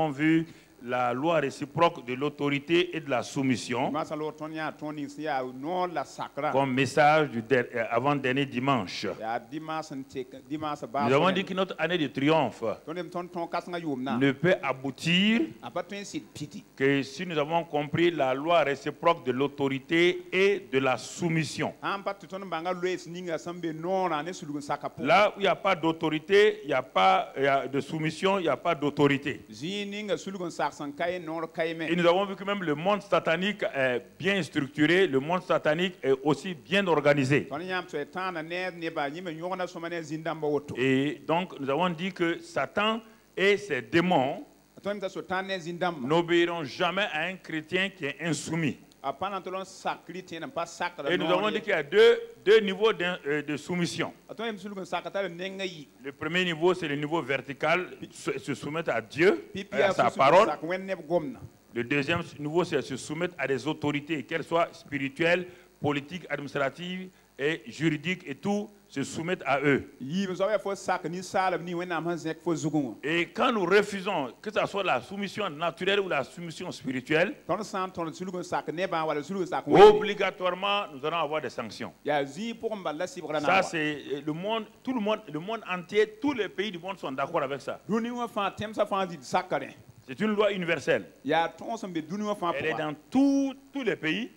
avons vu la loi réciproque de l'autorité et de la soumission comme message du avant-dernier dimanche. Nous avons dit que notre année de triomphe ne peut aboutir que si nous avons compris la loi réciproque de l'autorité et de la soumission. Là où il n'y a pas d'autorité, il n'y a pas de soumission, il n'y a pas d'autorité. Et nous avons vu que même le monde satanique est bien structuré, le monde satanique est aussi bien organisé. Et donc nous avons dit que Satan et ses démons n'obéiront jamais à un chrétien qui est insoumis. Et nous avons dit qu'il y a deux niveaux de soumission. Le premier niveau, c'est le niveau vertical, se soumettre à Dieu et à sa parole. Le deuxième niveau, c'est se soumettre à des autorités, qu'elles soient spirituelles, politiques, administratives et juridiques et tout, se soumettre à eux. Et quand nous refusons, que ce soit la soumission naturelle ou la soumission spirituelle, obligatoirement, nous allons avoir des sanctions. Ça, c'est le monde, tout le monde entier, tous les pays du monde sont d'accord avec ça. C'est une loi universelle. Elle est dans tous les pays.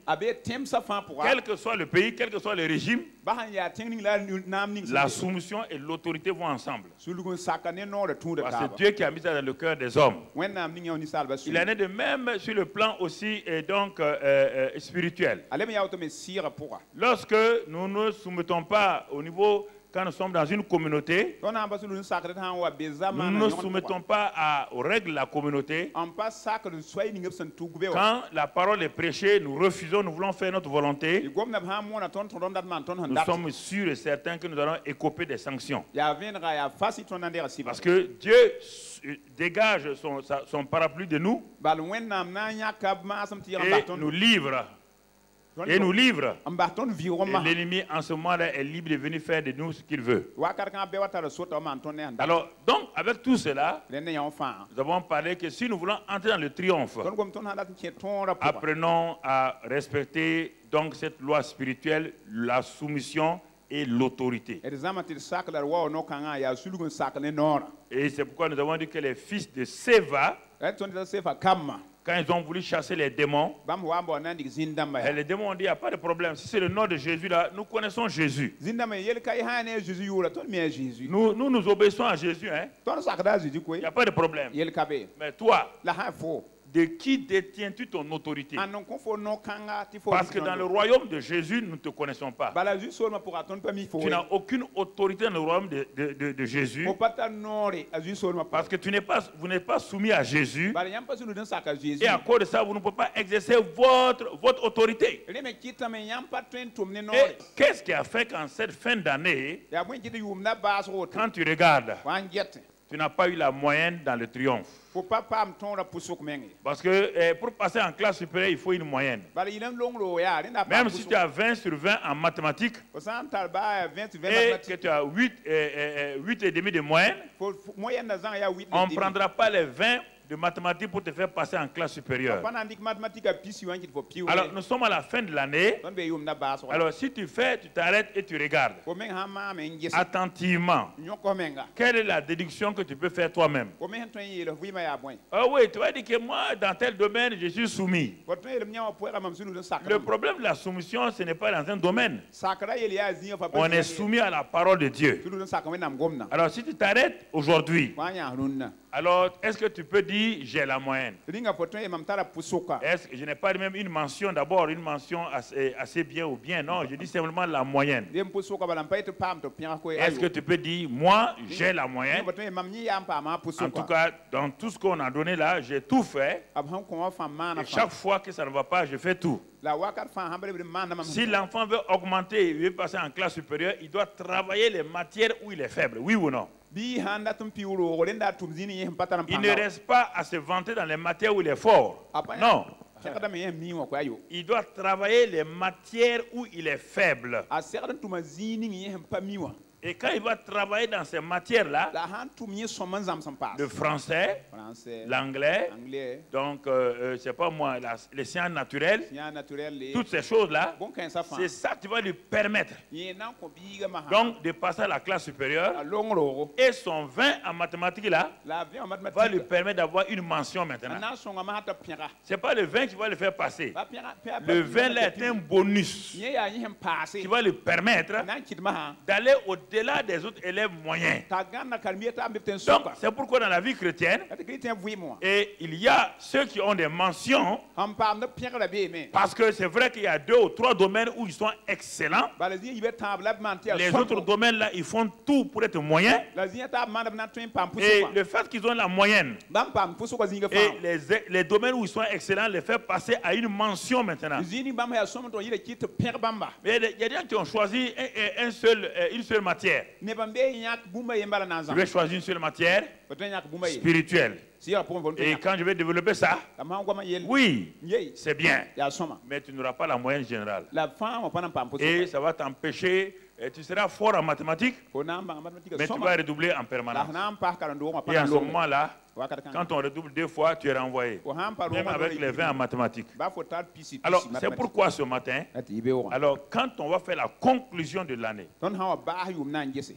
Quel que soit le pays, quel que soit le régime, la soumission et l'autorité vont ensemble. C'est Dieu qui a mis ça dans le cœur des hommes. Il en est de même sur le plan aussi donc, spirituel. Lorsque nous ne soumettons pas au niveau... Quand nous sommes dans une communauté, nous ne nous soumettons pas aux règles de la communauté. Quand la parole est prêchée, nous refusons, nous voulons faire notre volonté. Nous sommes sûrs et certains que nous allons écoper des sanctions. Parce que Dieu dégage son parapluie de nous et nous livre. Et nous livre. Et l'ennemi en ce moment-là est libre de venir faire de nous ce qu'il veut. Alors, donc, avec tout cela, nous avons parlé que si nous voulons entrer dans le triomphe, apprenons à respecter donc cette loi spirituelle, la soumission et l'autorité. Et c'est pourquoi nous avons dit que les fils de Séva, quand ils ont voulu chasser les démons, et les démons ont dit, il n'y a pas de problème. Si c'est le nom de Jésus là, nous connaissons Jésus. Nous obéissons à Jésus. Hein? Il n'y a pas de problème. Mais toi, de qui détiens-tu ton autorité? Parce que dans le royaume de Jésus, nous ne te connaissons pas. Tu n'as aucune autorité dans le royaume de Jésus. Parce que vous n'êtes pas soumis à Jésus. Et à cause de ça, vous ne pouvez pas exercer votre autorité. Et qu'est-ce qui a fait qu'en cette fin d'année, quand tu regardes, tu n'as pas eu la moyenne dans le triomphe? Parce que pour passer en classe supérieure, il faut une moyenne. Même si tu as 20 sur 20 en mathématiques et que tu as 8,5 de moyenne, on ne prendra pas les 20 de mathématiques pour te faire passer en classe supérieure. Alors, nous sommes à la fin de l'année. Alors, si tu fais, tu t'arrêtes et tu regardes attentivement. Quelle est la déduction que tu peux faire toi-même? Ah oui, tu vas dire que moi, dans tel domaine, je suis soumis. Le problème de la soumission, ce n'est pas dans un domaine. On est soumis à la parole de Dieu. Alors, si tu t'arrêtes aujourd'hui, alors, est-ce que tu peux dire, j'ai la moyenne? Est-ce que je n'ai pas même une mention, d'abord, une mention assez bien ou bien? Non, je dis simplement la moyenne. Est-ce que tu peux dire, moi, j'ai la moyenne? En tout cas, dans tout ce qu'on a donné là, j'ai tout fait. Et chaque fois que ça ne va pas, je fais tout. Si l'enfant veut augmenter, il veut passer en classe supérieure, il doit travailler les matières où il est faible, oui ou non? Il ne reste pas à se vanter dans les matières où il est fort. Non. Il doit travailler les matières où il est faible. Et quand il va travailler dans ces matières-là, le français, l'anglais, donc, je ne sais pas moi, les sciences naturelles, toutes ces choses-là, c'est ça qui va lui permettre donc de passer à la classe supérieure. Et son 20 en mathématiques-là va lui permettre d'avoir une mention maintenant. Ce n'est pas le 20 qui va le faire passer. Le 20 là est un bonus qui va lui permettre d'aller au-delà des autres élèves moyens. Donc, c'est pourquoi dans la vie chrétienne, et il y a ceux qui ont des mentions, parce que c'est vrai qu'il y a 2 ou 3 domaines où ils sont excellents. Les autres domaines là, ils font tout pour être moyens. Et le fait qu'ils ont la moyenne, et les domaines où ils sont excellents, les fait passer à une mention maintenant. Mais il y a des gens qui ont choisi une seule matière. Je vais choisir une seule matière spirituelle. Et quand je vais développer ça, oui, c'est bien. Mais tu n'auras pas la moyenne générale. Et ça va t'empêcher. Tu seras fort en mathématiques, mais tu vas redoubler en permanence. Et à ce moment-là, quand on redouble 2 fois, tu es renvoyé. Même avec les 20 en mathématiques. Alors, c'est pourquoi ce matin, alors quand on va faire la conclusion de l'année,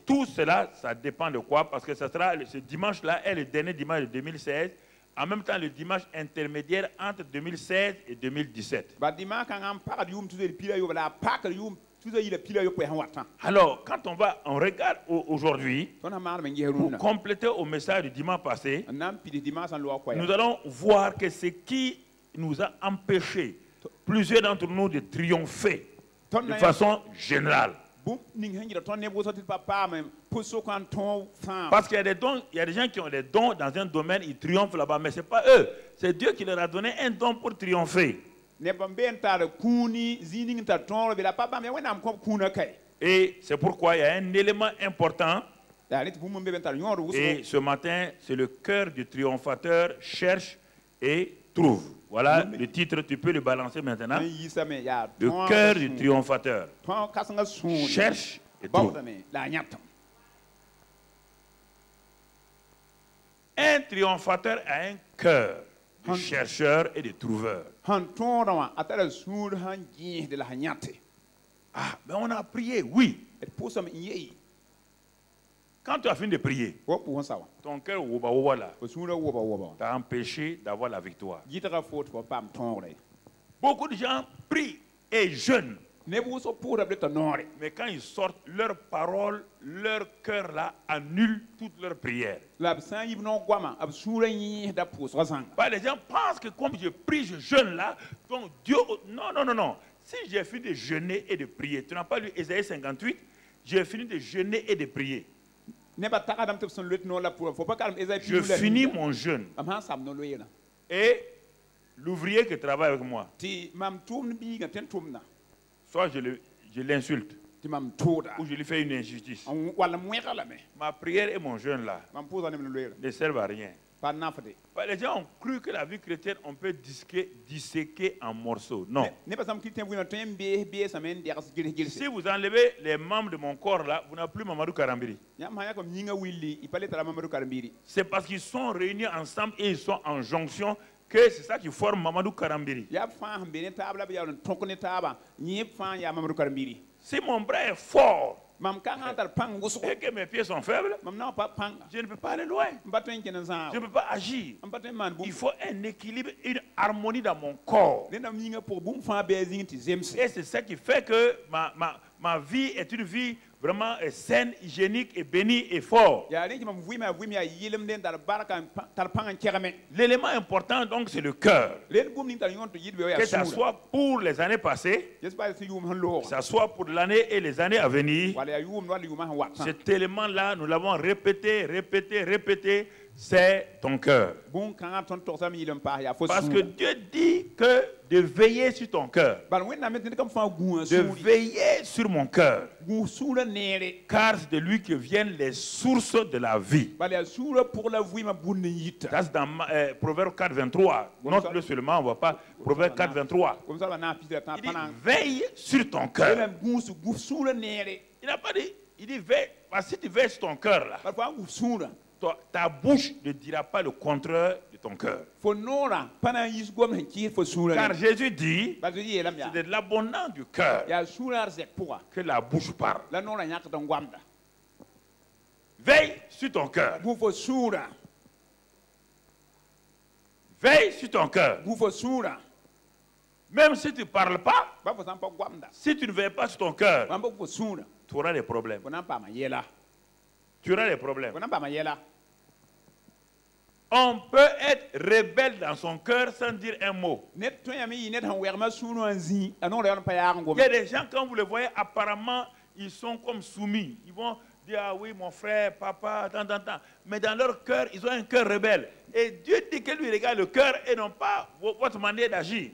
tout cela, ça dépend de quoi? Parce que ce dimanche-là est le dernier dimanche de 2016. En même temps, le dimanche intermédiaire entre 2016 et 2017. Alors, quand on regarde aujourd'hui, pour compléter au message du dimanche passé, nous allons voir que ce qui nous a empêché, plusieurs d'entre nous, de triompher de façon générale. Parce qu'il y a des dons, il y a des gens qui ont des dons dans un domaine, ils triomphent là-bas, mais ce n'est pas eux. C'est Dieu qui leur a donné un don pour triompher. Et c'est pourquoi il y a un élément important. Et ce matin, c'est le cœur du triomphateur cherche et trouve. Voilà le titre, tu peux le balancer maintenant. Le cœur du triomphateur cherche et trouve. Un triomphateur a un cœur de chercheur et de trouveur. Ah, mais on a prié, oui. Quand tu as fini de prier, ton cœur t'a empêché d'avoir la victoire. Beaucoup de gens prient et jeûnent. Mais quand ils sortent, leurs paroles, leur cœur là annule toutes leurs prières. Les gens pensent que comme je prie, je jeûne là, donc Dieu... Non, non, non, non. Si j'ai fini de jeûner et de prier, tu n'as pas lu Ésaïe 58, j'ai fini de jeûner et de prier. Je finis mon jeûne. Et l'ouvrier qui travaille avec moi, soit je l'insulte, ou je lui fais une injustice. Ma prière et mon jeûne là ne servent à rien. Les gens ont cru que la vie chrétienne, on peut disséquer en morceaux. Non. Si vous enlevez les membres de mon corps là, vous n'avez plus Mamadou Karambiri. C'est parce qu'ils sont réunis ensemble et ils sont en jonction que c'est ça qui forme Mamadou Karambiri. Si mon bras est fort et que mes pieds sont faibles, je ne peux pas aller loin. Je ne peux pas agir. Il faut un équilibre, une harmonie dans mon corps. Et c'est ça qui fait que ma vie est une vie vraiment saine, hygiénique et bénie et forte. L'élément important donc c'est le cœur. Que ça soit pour les années passées, que ça soit pour l'année et les années à venir, cet élément-là, nous l'avons répété, c'est ton cœur. Parce que Dieu dit que de veiller sur ton cœur, de veiller sur mon cœur, car c'est de lui que viennent les sources de la vie. Ça, c'est dans Proverbe 4, 23. Note-le seulement, on ne voit pas. Proverbe 4, 23. Il dit, veille sur ton cœur. Il n'a pas dit. Il dit, veille, si tu veilles sur ton cœur là, ta bouche ne dira pas le contraire de ton cœur. Car Jésus dit, c'est de l'abondance du cœur que la bouche parle. Veille sur ton cœur. Veille sur ton cœur. Même si tu ne parles pas, si tu ne veilles pas sur ton cœur, tu auras des problèmes. Tu auras des problèmes. On peut être rebelle dans son cœur sans dire un mot. Il y a des gens, quand vous les voyez, apparemment, ils sont comme soumis. Ils vont dire, ah oui, mon frère, papa, tant. Mais dans leur cœur, ils ont un cœur rebelle. Et Dieu dit que lui regarde le cœur et non pas votre manière d'agir.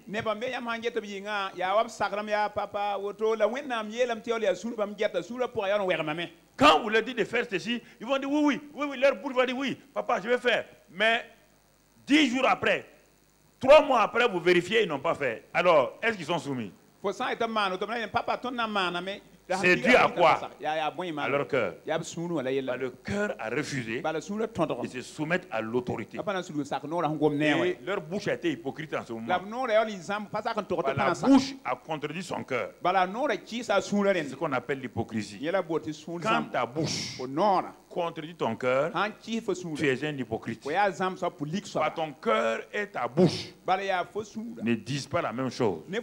Quand vous leur dites de faire ceci, ils vont dire oui, leur bouche va dire oui, papa, je vais faire. Mais 10 jours après, 3 mois après, vous vérifiez, ils n'ont pas fait. Alors, est-ce qu'ils sont soumis? C'est dû à quoi? À leur cœur. Le cœur a refusé. Ils se soumettent à l'autorité. Et leur bouche a été hypocrite en ce moment. La bouche a contredit son cœur. C'est ce qu'on appelle l'hypocrisie. Quand ta bouche contredit ton cœur, tu es un hypocrite. Ton cœur et ta bouche ne disent pas la même chose. Et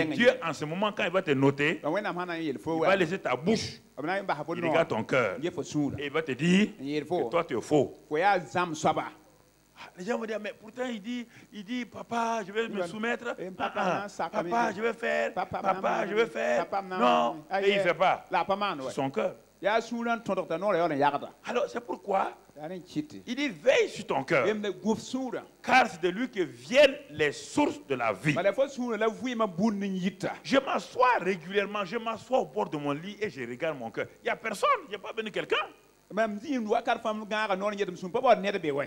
Dieu, en ce moment, quand il va te noter, il va laisser ta bouche, il regarde ton cœur, et il va te dire que toi tu es faux. Les gens vont dire, mais pourtant il dit, papa, je vais me soumettre, papa, je vais faire, papa, je vais faire. Non, et il ne fait pas. C'est son cœur. Alors c'est pourquoi il dit veille sur ton cœur, car c'est de lui que viennent les sources de la vie. Je m'assois régulièrement, je m'assois au bord de mon lit et je regarde mon cœur. Il n'y a personne, il n'y a pas venu quelqu'un.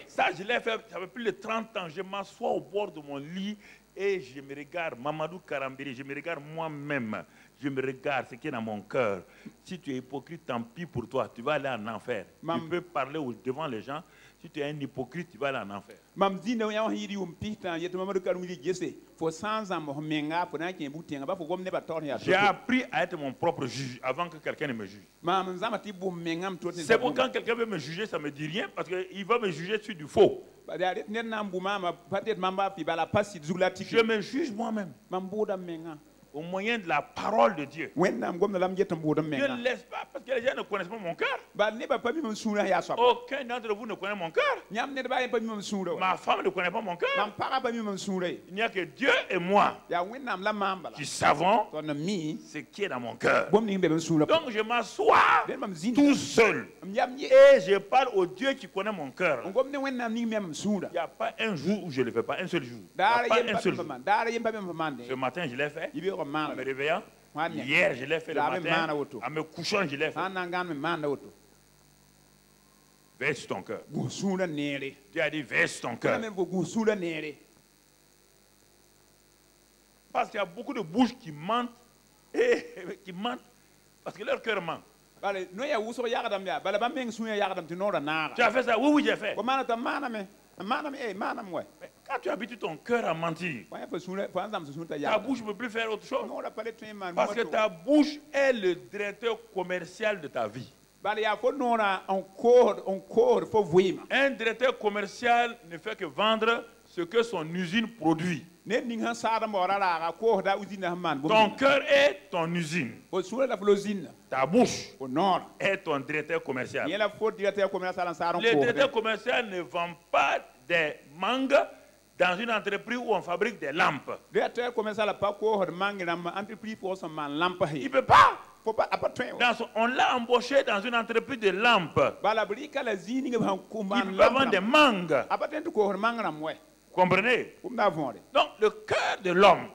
Ça, je l'ai fait, ça fait plus de 30 ans. Je m'assois au bord de mon lit et je me regarde, Mamadou Karambiri, je me regarde moi-même. Je me regarde ce qui est dans mon cœur. Si tu es hypocrite, tant pis pour toi, tu vas aller en enfer. Tu peux parler devant les gens. Si tu es un hypocrite, tu vas aller en enfer. J'ai appris à être mon propre juge avant que quelqu'un ne me juge. C'est pourquoi quand quelqu'un veut me juger, ça ne me dit rien parce qu'il va me juger sur du faux. Je me juge moi-même au moyen de la parole de Dieu. Je ne laisse pas parce que les gens ne connaissent pas mon cœur. Aucun d'entre vous ne connaît mon cœur. Ma femme ne connaît pas mon cœur. Il n'y a que Dieu et moi qui savons ce qui est dans mon cœur. Donc je m'assois tout seul et je parle au Dieu qui connaît mon cœur. Il n'y a pas un jour où je ne le fais pas, un seul jour. Ce matin, je l'ai fait. En me réveillant, hier je l'ai fait le matin, en me couchant je l'ai fait. Veille sur ton cœur. Tu as dit veille sur ton cœur. Parce qu'il y a beaucoup de bouches qui mentent qui mentent parce que leur cœur ment. Tu as fait ça? Oui, j'ai fait. Quand tu habitues ton cœur à mentir, ta bouche ne peut plus faire autre chose. Parce que ta bouche est le directeur commercial de ta vie. Un directeur commercial ne fait que vendre ce que son usine produit. Ton cœur est ton usine. Ta bouche est ton directeur commercial. Le directeur commercial ne vend pas des mangues dans une entreprise où on fabrique des lampes. Il ne peut pas. On l'a embauché dans une entreprise de lampes. Il peut pas vendre des mangues. Comprenez? Donc le cœur de l'homme,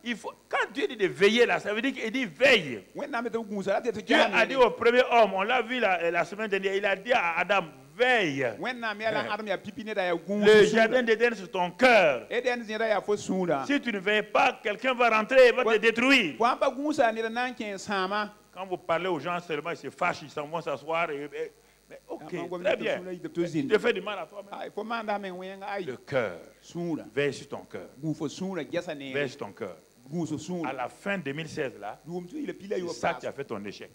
il faut, quand Dieu dit de veiller là, ça veut dire qu'il dit veille. Dieu a dit au premier homme, on l'a vu la semaine dernière, il a dit à Adam, veille. Le jardin d'Éden c'est ton cœur. Si tu ne veilles pas, quelqu'un va rentrer et va te détruire. Quand vous parlez aux gens seulement, ils se fâchent, ils s'en vont s'asseoir. Mais ok, très bien. Tu te fais du mal à toi-même. Le cœur. Veille sur ton cœur. Veille sur ton cœur. À la fin 2016, là, c'est ça qui a fait ton échec.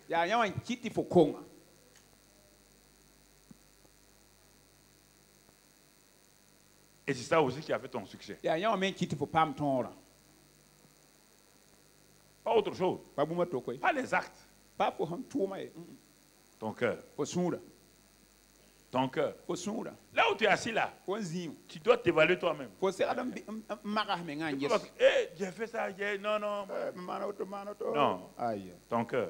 Et c'est ça aussi qui a fait ton succès. Pas autre chose. Pas les actes. Ton cœur. Ton cœur. Là où tu es assis là, tu dois t'évaluer toi-même. J'ai fait ça, non. Non. Ton cœur.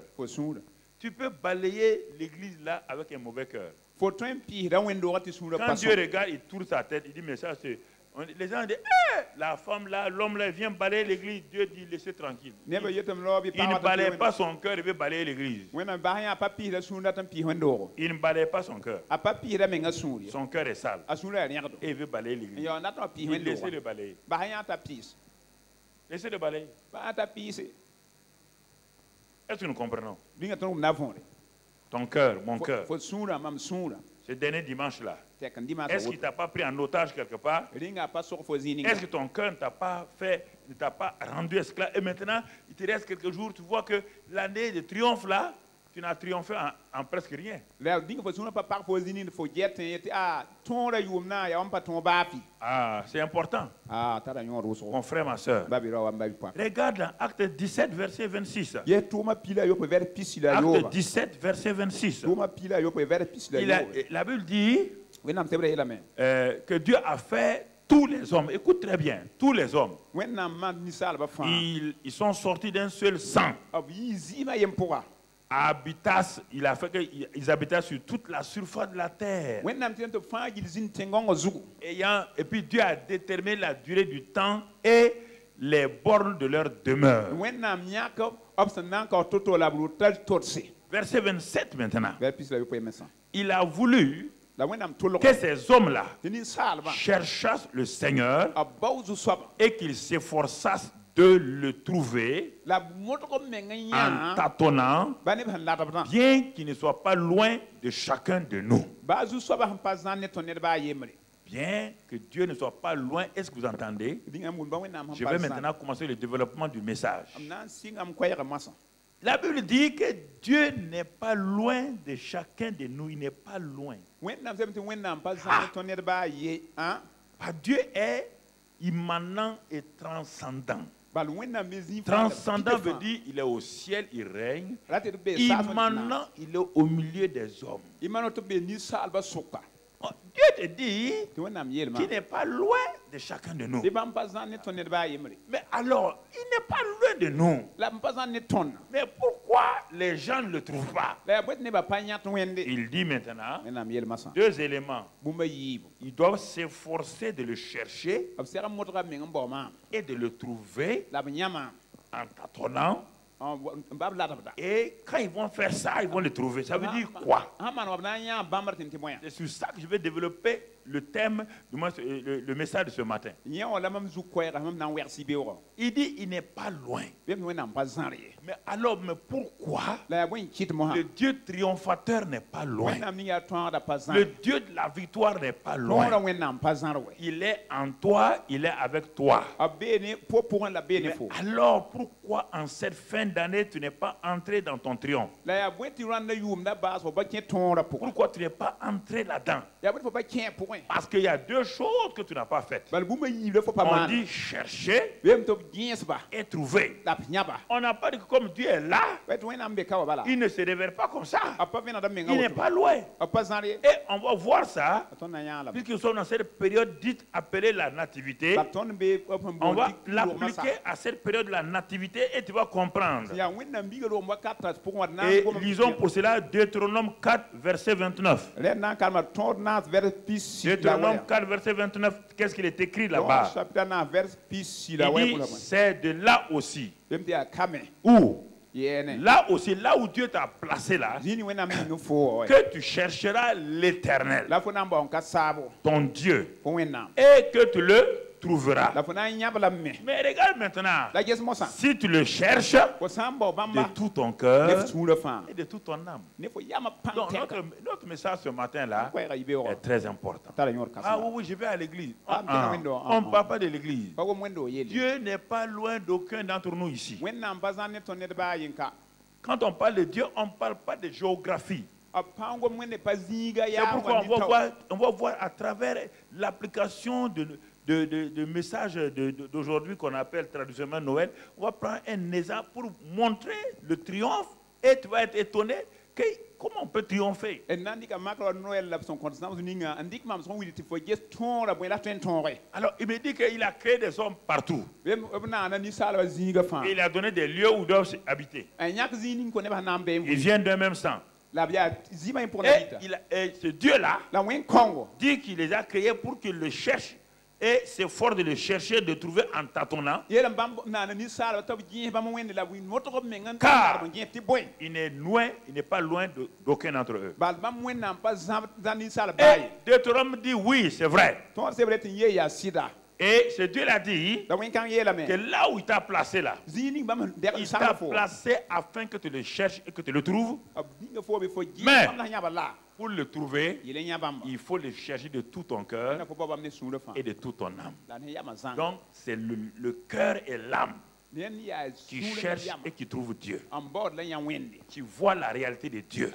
Tu peux balayer l'église là avec un mauvais cœur. Quand Dieu regarde, il tourne sa tête, il dit, mais ça c'est... Les gens disent, la femme là, l'homme là, vient balayer l'église. Dieu dit, laissez tranquille. Il ne balaye pas son cœur, il veut balayer l'église. Il ne balaye pas son cœur. Son cœur est sale. Et il veut balayer l'église. Laissez le balayer. Laissez le balayer. Est-ce que nous comprenons? Ton cœur, mon cœur. Ce dernier dimanche-là, est-ce qu'il ne t'a pas pris en otage quelque part? Est-ce que ton cœur ne t'a pas rendu esclave? Et maintenant, il te reste quelques jours, tu vois que l'année de triomphe là, tu n'as triomphé en presque rien. Ah, c'est important. Mon frère, ma soeur. Regarde dans Acte 17, verset 26. Acte 17, verset 26. La Bible dit que Dieu a fait tous les hommes. Écoute très bien, tous les hommes. Ils sont sortis d'un seul sang. Il a fait qu'ils habitaient sur toute la surface de la terre. Et puis Dieu a déterminé la durée du temps et les bornes de leur demeure. Verset 27 maintenant. Il a voulu que ces hommes-là cherchassent le Seigneur et qu'ils s'efforçassent de le trouver en tâtonnant, bien qu'il ne soit pas loin de chacun de nous. Bien que Dieu ne soit pas loin, est-ce que vous entendez? Je vais maintenant commencer le développement du message. La Bible dit que Dieu n'est pas loin de chacun de nous, il n'est pas loin. Dieu est immanent et transcendant. Transcendant veut dire il est au ciel, il règne. Immanent, il est au milieu des hommes. Dieu te dit qu'il n'est pas loin de chacun de nous. Mais alors, il n'est pas loin de nous. Mais pourquoi les gens ne le trouvent pas? Il dit maintenant deux éléments. Ils doivent s'efforcer de le chercher et de le trouver en tâtonnant. Et quand ils vont faire ça, ils vont le trouver. Ça veut dire quoi? C'est sur ça que je vais développer le thème, le message de ce matin. Il dit il n'est pas loin. Mais alors, pourquoi le Dieu triomphateur n'est pas loin? Le Dieu de la victoire n'est pas loin. Il est en toi, il est avec toi. Mais alors, pourquoi en cette fin d'année tu n'es pas entré dans ton triomphe? Pourquoi tu n'es pas entré là-dedans? Parce qu'il y a deux choses que tu n'as pas faites. On dit chercher et trouver. On n'a pas dit que comme Dieu est là, il ne se révèle pas comme ça. Il n'est pas loin. Et on va voir ça, puisque nous sommes dans cette période dite appelée la nativité. On va l'appliquer à cette période de la nativité et tu vas comprendre. Et lisons pour cela Deutéronome 4, verset 29. Deutéronome 4, verset 29, qu'est-ce qu'il est écrit là-bas? Il dit, c'est de là aussi. Où? Là aussi, là où Dieu t'a placé là, que tu chercheras l'Éternel, ton Dieu, et que tu le trouveras. Mais regarde maintenant, si tu le cherches de tout ton cœur et de toute ton âme. Donc notre message ce matin-là est très important. Ah oui, je vais à l'église. On ne parle pas de l'église. Dieu n'est pas loin d'aucun d'entre nous ici. Quand on parle de Dieu, on ne parle pas de géographie. C'est pourquoi on va voir à travers l'application de messages d'aujourd'hui qu'on appelle traditionnellement Noël, on va prendre un exemple pour montrer le triomphe et tu vas être étonné que comment on peut triompher. Alors il me dit qu'il a créé des hommes partout. Et il a donné des lieux où ils doivent habiter. Ils viennent d'un même sang. Et ce Dieu-là dit qu'il les a créés pour qu'ils le cherchent. Et c'est fort de le chercher, de trouver en tâtonnant. Car il n'est pas loin d'aucun d'entre eux. Et Deutéronome dit oui, c'est vrai. Et ce Dieu l'a dit que là où il t'a placé là, il t'a placé afin que tu le cherches et que tu le trouves. Mais pour le trouver, il faut le chercher de tout ton cœur et de toute ton âme. Donc c'est le cœur et l'âme qui cherchent et qui trouvent Dieu. Qui voient la réalité de Dieu.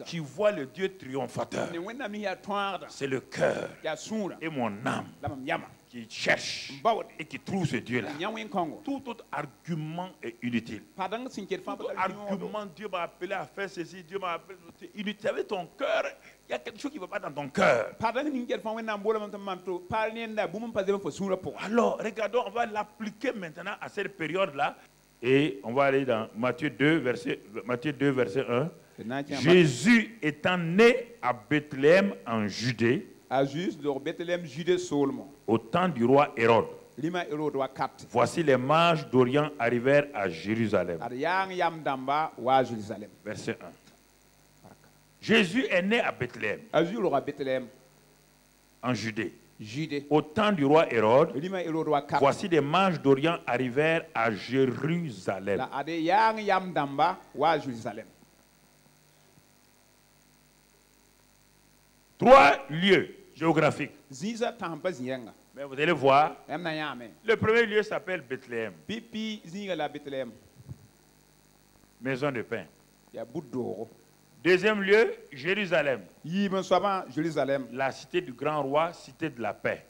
Qui voient le Dieu triomphateur. C'est le cœur et mon âme qui cherche et qui trouve ce Dieu-là. Tout autre argument est inutile. Tout argument, Dieu m'a appelé à faire ceci, Dieu m'a appelé, c'est inutile. Avec ton cœur, il y a quelque chose qui ne va pas dans ton cœur. Alors, regardons, on va l'appliquer maintenant à cette période-là. Et on va aller dans Matthieu 2, verset 1. Jésus étant né à Bethléem en Judée, au temps du roi Hérode. Voici les mages d'Orient arrivèrent à Jérusalem. Verset 1. Jésus est né à Bethléem, en Judée. Au temps du roi Hérode, voici les mages d'Orient arrivèrent à Jérusalem. Trois lieux géographiques. Mais vous allez voir, le premier lieu s'appelle Bethléem. Maison de pain. Deuxième lieu, Jérusalem. La cité du grand roi, cité de la paix.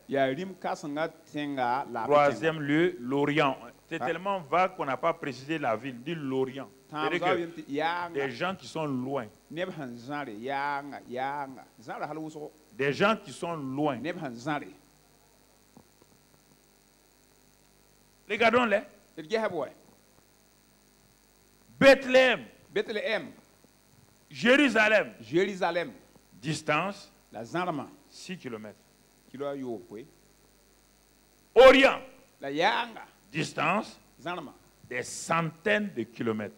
Troisième lieu, l'Orient. C'est tellement vague qu'on n'a pas précisé la ville. Dit l'Orient. Des gens qui sont loin. Des gens qui sont loin. Regardons-les. Bethléem. Jérusalem. Distance 6 km. Orient. Distance des centaines de kilomètres.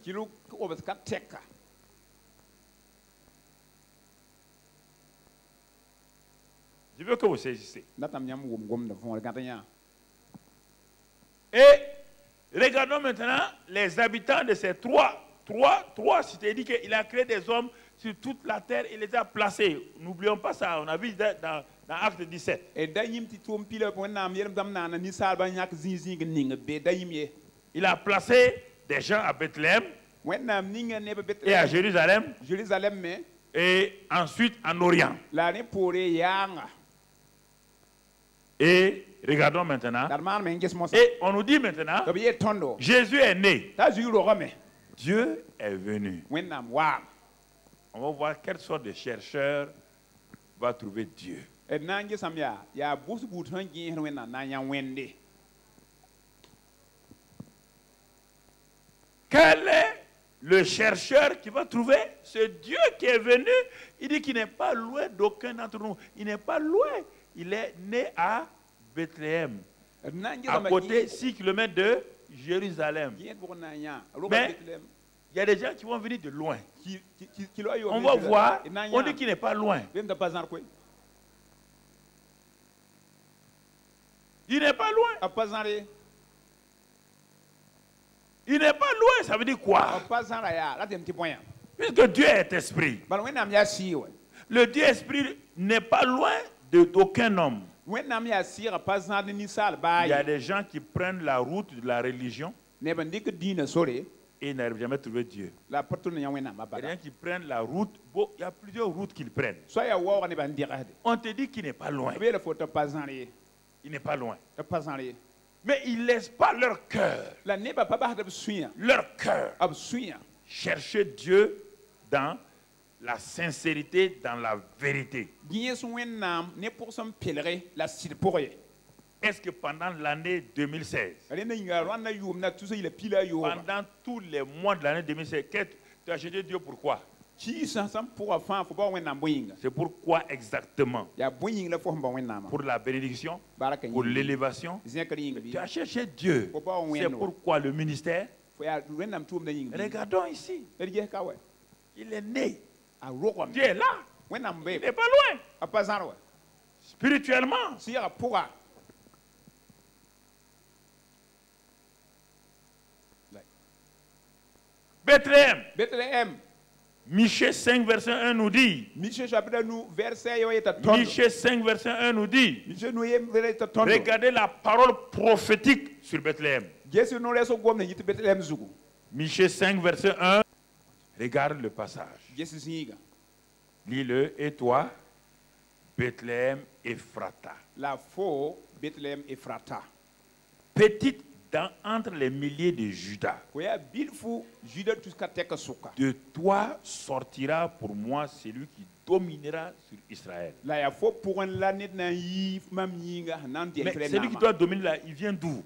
Je veux que vous saisissez. Et regardons maintenant les habitants de ces trois cités. Il dit qu'il a créé des hommes sur toute la terre et les a placés. N'oublions pas ça, on a vu dans Acte 17. Il a placé des gens à Bethléem et à Jérusalem et ensuite en Orient. Et regardons maintenant. Et on nous dit maintenant, Jésus est né. Dieu est venu. On va voir quelle sorte de chercheur va trouver Dieu. Quel est le chercheur qui va trouver ce Dieu qui est venu? Il dit qu'il n'est pas loin d'aucun d'entre nous. Il n'est pas loin. Il est né à Bethléem, à côté 6 km de Jérusalem. Mais il y a des gens qui vont venir de loin. On va voir, on dit qu'il n'est pas loin. Il n'est pas loin. Il n'est pas loin, ça veut dire quoi? Puisque Dieu est esprit. Le Dieu esprit n'est pas loin d'aucun homme. Il y a des gens qui prennent la route de la religion et n'arrivent jamais à trouver Dieu. Il y a des gens qui prennent la route, il y a plusieurs routes qu'ils prennent. On te dit qu'il n'est pas loin. Il n'est pas loin. Mais ils ne laissent pas leur cœur. Leur cœur. Chercher Dieu dans la sincérité, dans la vérité. Est-ce que pendant l'année 2016, pendant tous les mois de l'année 2016, tu as cherché Dieu pourquoi? C'est pourquoi exactement? Pour la bénédiction, pour l'élévation. Tu as cherché Dieu. C'est pourquoi le ministère. Regardons ici. Il est né. Dieu est là. Il n'est pas loin. Spirituellement. Bethléem. Michée 5, verset 1 nous dit. Michée 5, verset 1 nous dit. Regardez la parole prophétique sur Bethléem. Michée 5, verset 1. Regarde le passage. Lis-le. Et toi, Bethléem Ephrata. Petite entre les milliers de Judas. De toi sortira pour moi celui qui dominera sur Israël. Mais celui qui doit dominer là, il vient d'où?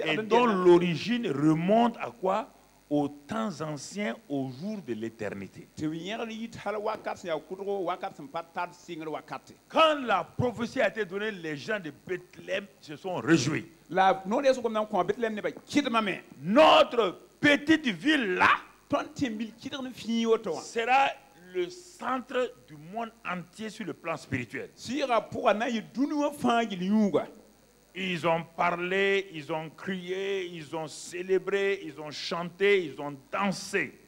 Et dont l'origine remonte à quoi? Aux temps anciens, au jour de l'éternité. Quand la prophétie a été donnée, les gens de Bethléem se sont réjouis. Notre petite ville là sera le centre du monde entier sur le plan spirituel. Ils ont parlé, ils ont crié, ils ont célébré, ils ont chanté, ils ont dansé.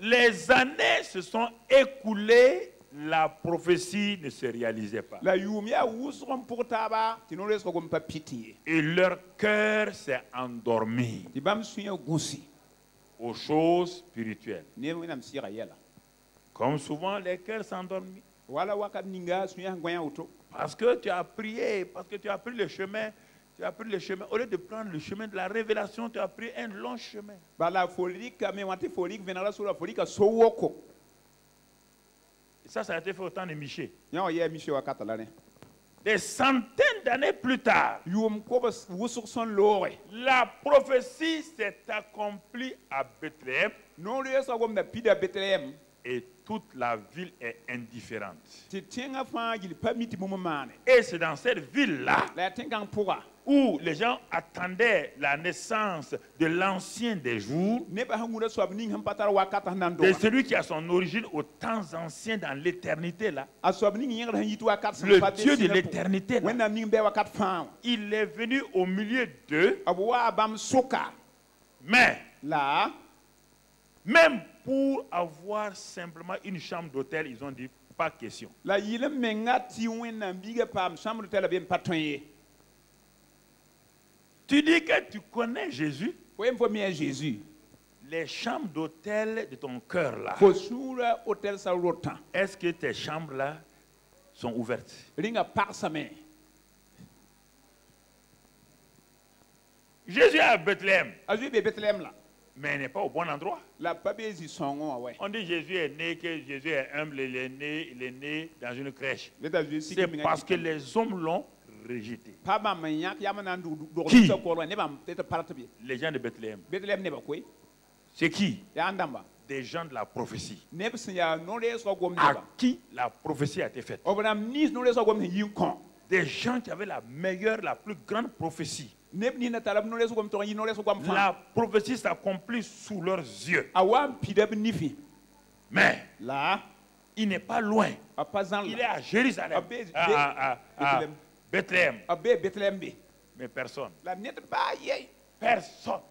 Les années se sont écoulées, la prophétie ne se réalisait pas. Et leur cœur s'est endormi aux choses spirituelles. Comme souvent, les cœurs s'endorment. Parce que tu as prié, parce que tu as pris le chemin, au lieu de prendre le chemin de la révélation, tu as pris un long chemin. Et ça a été fait au temps de Michée. Des centaines d'années plus tard, la prophétie s'est accomplie à Bethléem. Et toute la ville est indifférente. Et c'est dans cette ville-là où les gens attendaient la naissance de l'ancien des jours, de celui qui a son origine aux temps anciens dans l'éternité là. Le Dieu de l'éternité là. Il est venu au milieu d'eux. Mais même pour avoir simplement une chambre d'hôtel, ils ont dit pas question. Tu dis que tu connais Jésus. Les chambres d'hôtel de ton cœur là. Est-ce que tes chambres là sont ouvertes? Jésus est à Bethléem. Mais il n'est pas au bon endroit. On dit Jésus est né, que Jésus est humble, il est né dans une crèche. C'est parce que les hommes l'ont rejeté. Qui? Les gens de Bethléem. C'est qui? Des gens de la prophétie. À qui la prophétie a été faite? Des gens qui avaient la meilleure, la plus grande prophétie. La prophétie s'accomplit sous leurs yeux. Mais Il n'est pas loin. Il est à Jérusalem. À Bethléem. Mais personne. Personne.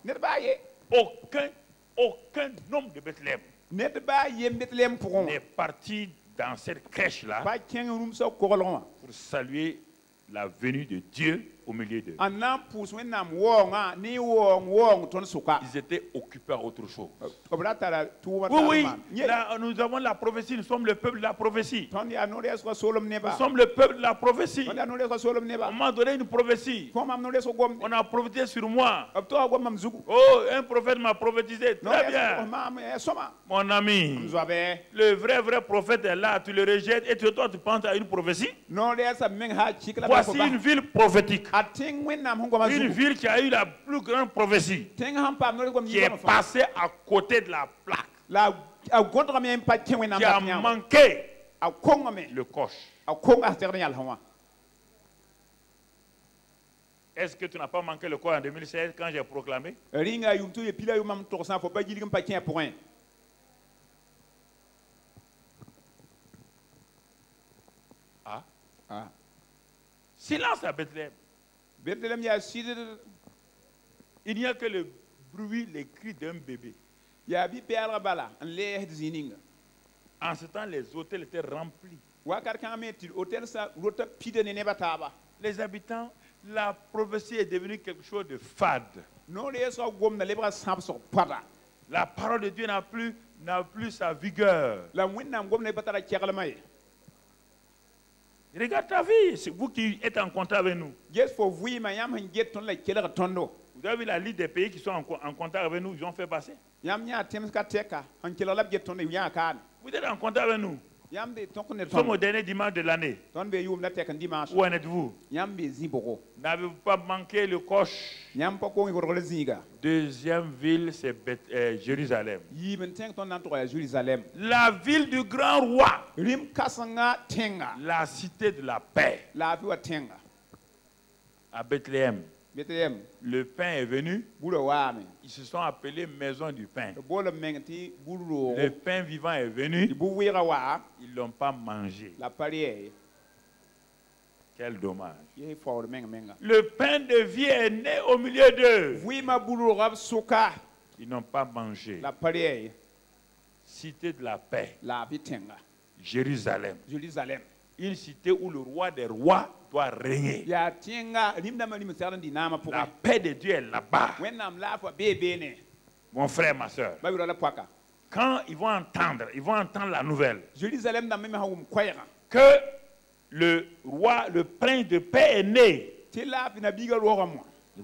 Aucun homme de Bethléem n'est parti dans cette crèche-là pour saluer la venue de Dieu au milieu d'eux. Ils étaient occupés à autre chose. Oui, là, nous avons la prophétie. Nous sommes le peuple de la prophétie. Nous sommes le peuple de la prophétie. On m'a donné une prophétie. On a prophétisé sur moi. Oh, un prophète m'a prophétisé. Très bien. Mon ami, le vrai prophète est là. Tu le rejettes et toi tu penses à une prophétie. Voici une ville prophétique. Une ville qui a eu la plus grande prophétie, qui est passée à côté de la plaque, qui a manqué le coche. Est-ce que tu n'as pas manqué le coche en 2016 quand j'ai proclamé? Silence à Bethléem. Il n'y a que le bruit, les cris d'un bébé. En ce temps, les hôtels étaient remplis. Les habitants, la prophétie est devenue quelque chose de fade. La parole de Dieu n'a plus sa vigueur. Regarde ta vie, c'est vous qui êtes en contact avec nous. Vous avez vu la liste des pays qui sont en contact avec nous, ils ont fait passer. Vous êtes en contact avec nous. Nous sommes au dernier dimanche de l'année. Où en êtes-vous? N'avez-vous pas manqué le coche? Deuxième ville, c'est Jérusalem. La ville du grand roi. La cité de la paix. À Bethléem. Le pain est venu. Ils se sont appelés maison du pain. Le pain vivant est venu. Ils ne l'ont pas mangé. Quel dommage. Le pain de vie est né au milieu d'eux. Ils n'ont pas mangé. Cité de la paix. Jérusalem. Une cité où le roi des rois doit régner. La paix de Dieu est là-bas. Mon frère, ma soeur. Quand ils vont entendre la nouvelle que le roi, le prince de paix est né, ils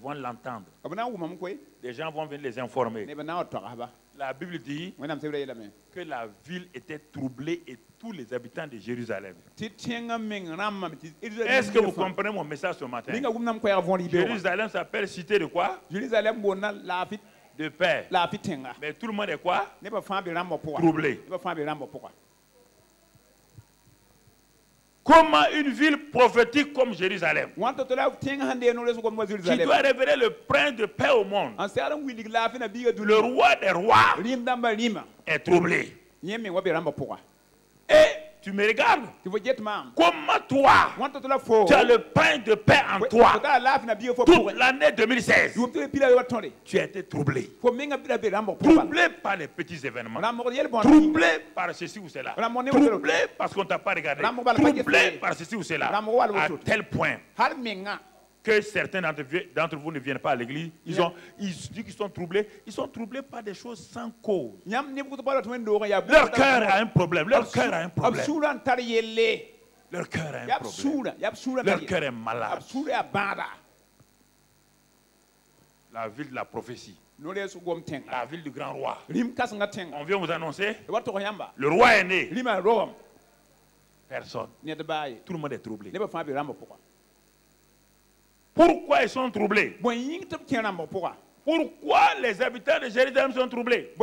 vont l'entendre. Les gens vont venir les informer. La Bible dit que la ville était troublée et tous les habitants de Jérusalem. Est-ce que vous comprenez mon message ce matin? Jérusalem s'appelle cité de quoi? De paix. Mais tout le monde est quoi? Troublé. Comment une ville prophétique comme Jérusalem, qui doit révéler le prince de paix au monde, le roi des rois, est troublé. Et tu me regardes. Comment toi, tu as le pain de paix en toi toute l'année 2016. Tu as été troublé. Troublé par les petits événements. Troublé par ceci ou cela. Troublé parce qu'on ne t'a pas regardé. Troublé par ceci ou cela. À tel point que certains d'entre vous ne viennent pas à l'église. Ils disent qu'ils sont troublés. Ils sont troublés par des choses sans cause. Leur cœur a un problème. Leur cœur a un problème. Leur cœur a un problème. Leur cœur est malade. La ville de la prophétie. La ville du grand roi. On vient vous annoncer. Le roi est né. Personne. Tout le monde est troublé. Pourquoi ils sont troublés? Pourquoi les habitants de Jérusalem sont troublés?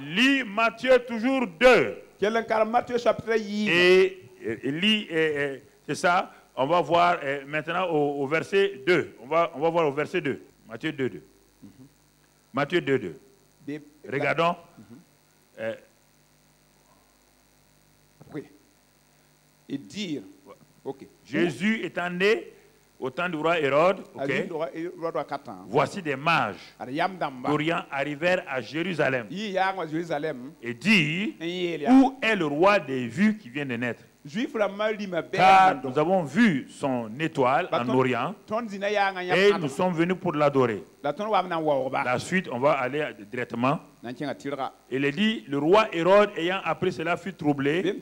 Lis Matthieu toujours 2. Et lis, c'est ça. On va voir maintenant au verset 2. On va voir au verset 2. Matthieu 2, 2. Matthieu 2, 2. Regardons. et dire. Okay. Jésus étant né au temps du roi Hérode, voici des mages d'Orient arrivèrent à Jérusalem et dit, où est le roi des vues qui vient de naître? Car nous avons vu son étoile en Orient et nous sommes venus pour l'adorer. La suite, on va aller directement. Il est dit, le roi Hérode ayant appris cela fut troublé et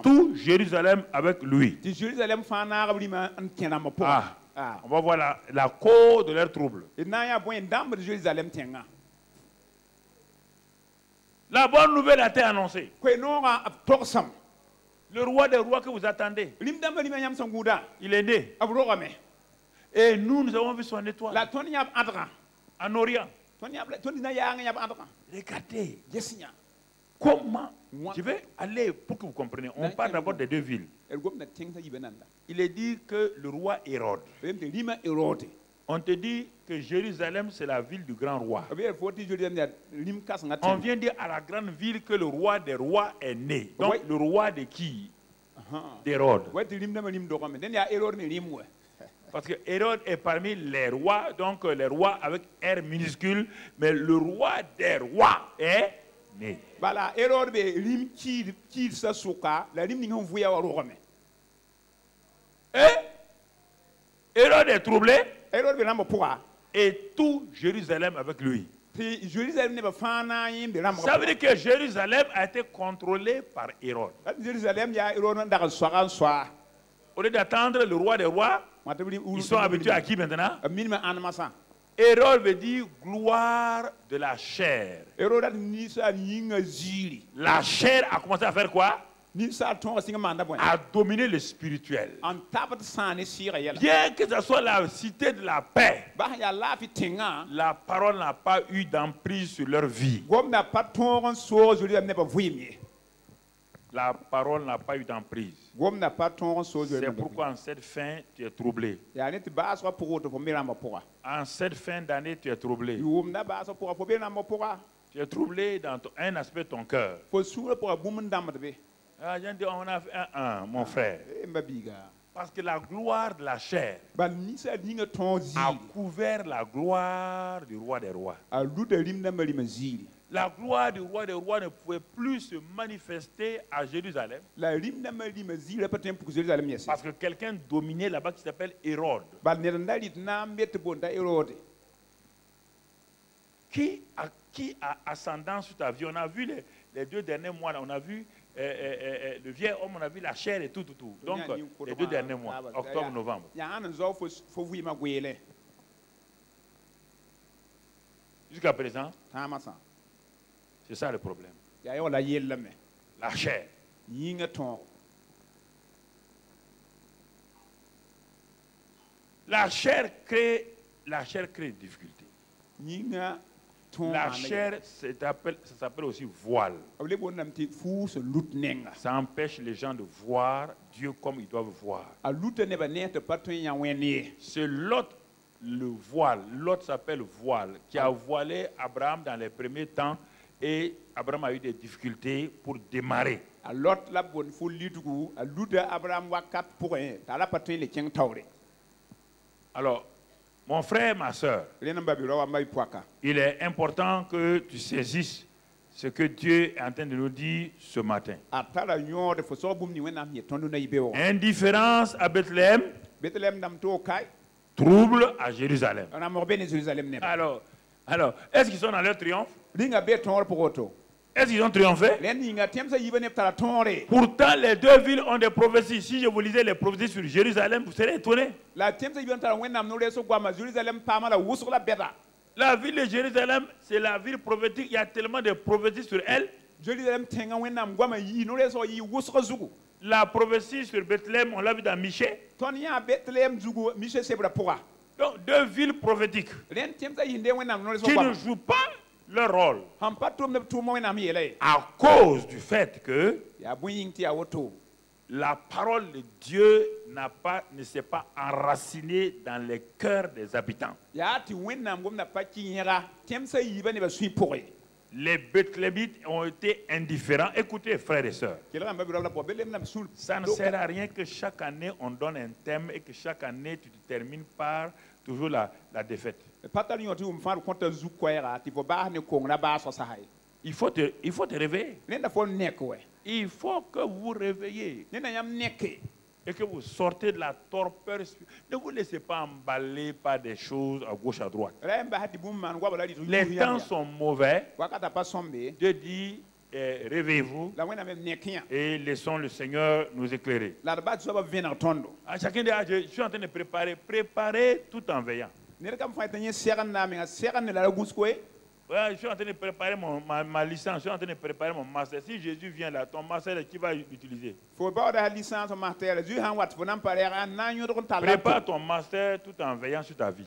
tout Jérusalem avec lui. On va voir la cause de leur trouble. La bonne nouvelle a été annoncée. Le roi des rois que vous attendez, il est né. Et nous avons vu son étoile en Orient. Regardez. Comment? Je vais aller pour que vous compreniez. On parle d'abord des deux villes. Il est dit que le roi Hérode. On te dit que Jérusalem, c'est la ville du grand roi. On vient dire à la grande ville que le roi des rois est né. Donc, le roi de qui? D'Hérode. Parce que Hérode est parmi les rois, donc les rois avec R minuscule, mais le roi des rois est né. Et Hérode est troublé. Et tout Jérusalem avec lui. Ça veut dire que Jérusalem a été contrôlé par Hérode. Au lieu d'attendre le roi des rois, ils sont habitués à qui maintenant? Hérode veut dire gloire de la chair. La chair a commencé à faire quoi? À dominer le spirituel. Bien que ce soit la cité de la paix, la parole n'a pas eu d'emprise sur leur vie. La parole n'a pas eu d'emprise. C'est pourquoi en cette fin, tu es troublé. En cette fin d'année, tu es troublé. Tu es troublé dans un aspect de ton cœur. Ah, on a fait mon frère. Parce que la gloire de la chair a couvert la gloire du roi des rois. La gloire du roi des rois ne pouvait plus se manifester à Jérusalem. Parce que quelqu'un dominait là-bas qui s'appelle Hérode. Qui a ascendance sur ta vie? On a vu les 2 derniers mois, là, on a vu le vieil homme, on a vu la chair et tout. Donc, les 2 derniers mois, octobre, novembre. Jusqu'à présent, c'est ça le problème. La chair. La chair crée des difficultés. La chair, ça s'appelle aussi voile. Ça empêche les gens de voir Dieu comme ils doivent voir. C'est Lot, le voile. Lot s'appelle voile, qui a voilé Abraham dans les premiers temps et Abraham a eu des difficultés pour démarrer. Alors, mon frère, ma soeur, il est important que tu saisisses ce que Dieu est en train de nous dire ce matin. Indifférence à Bethléem, trouble à Jérusalem. Alors, est-ce qu'ils sont dans leur triomphe? Est-ce qu'ils ont triomphé? Pourtant, les 2 villes ont des prophéties. Si je vous lisais les prophéties sur Jérusalem, vous serez étonnés. La ville de Jérusalem, c'est la ville prophétique. Il y a tellement de prophéties sur elle. La prophétie sur Bethléem, on l'a vu dans Michée. Donc, 2 villes prophétiques qui ne jouent pas leur rôle à cause du fait que la parole de Dieu ne s'est pas enracinée dans les cœurs des habitants. les Bethléemites ont été indifférents. Écoutez, frères et sœurs, ça ne sert à rien que chaque année on donne un thème et que chaque année tu te termines par toujours la défaite. Il faut te réveiller. Il faut que vous réveillez. Et que vous sortez de la torpeur. Ne vous laissez pas emballer par des choses à gauche, à droite. Les temps sont mauvais. Dieu dit, réveillez-vous et laissons le Seigneur nous éclairer. À chacun dit, je suis en train de préparer tout en veillant. Ouais, je suis en train de préparer ma licence, je suis en train de préparer mon master. Si Jésus vient là, ton master, qui va l'utiliser? Prépare ton master tout en veillant sur ta vie.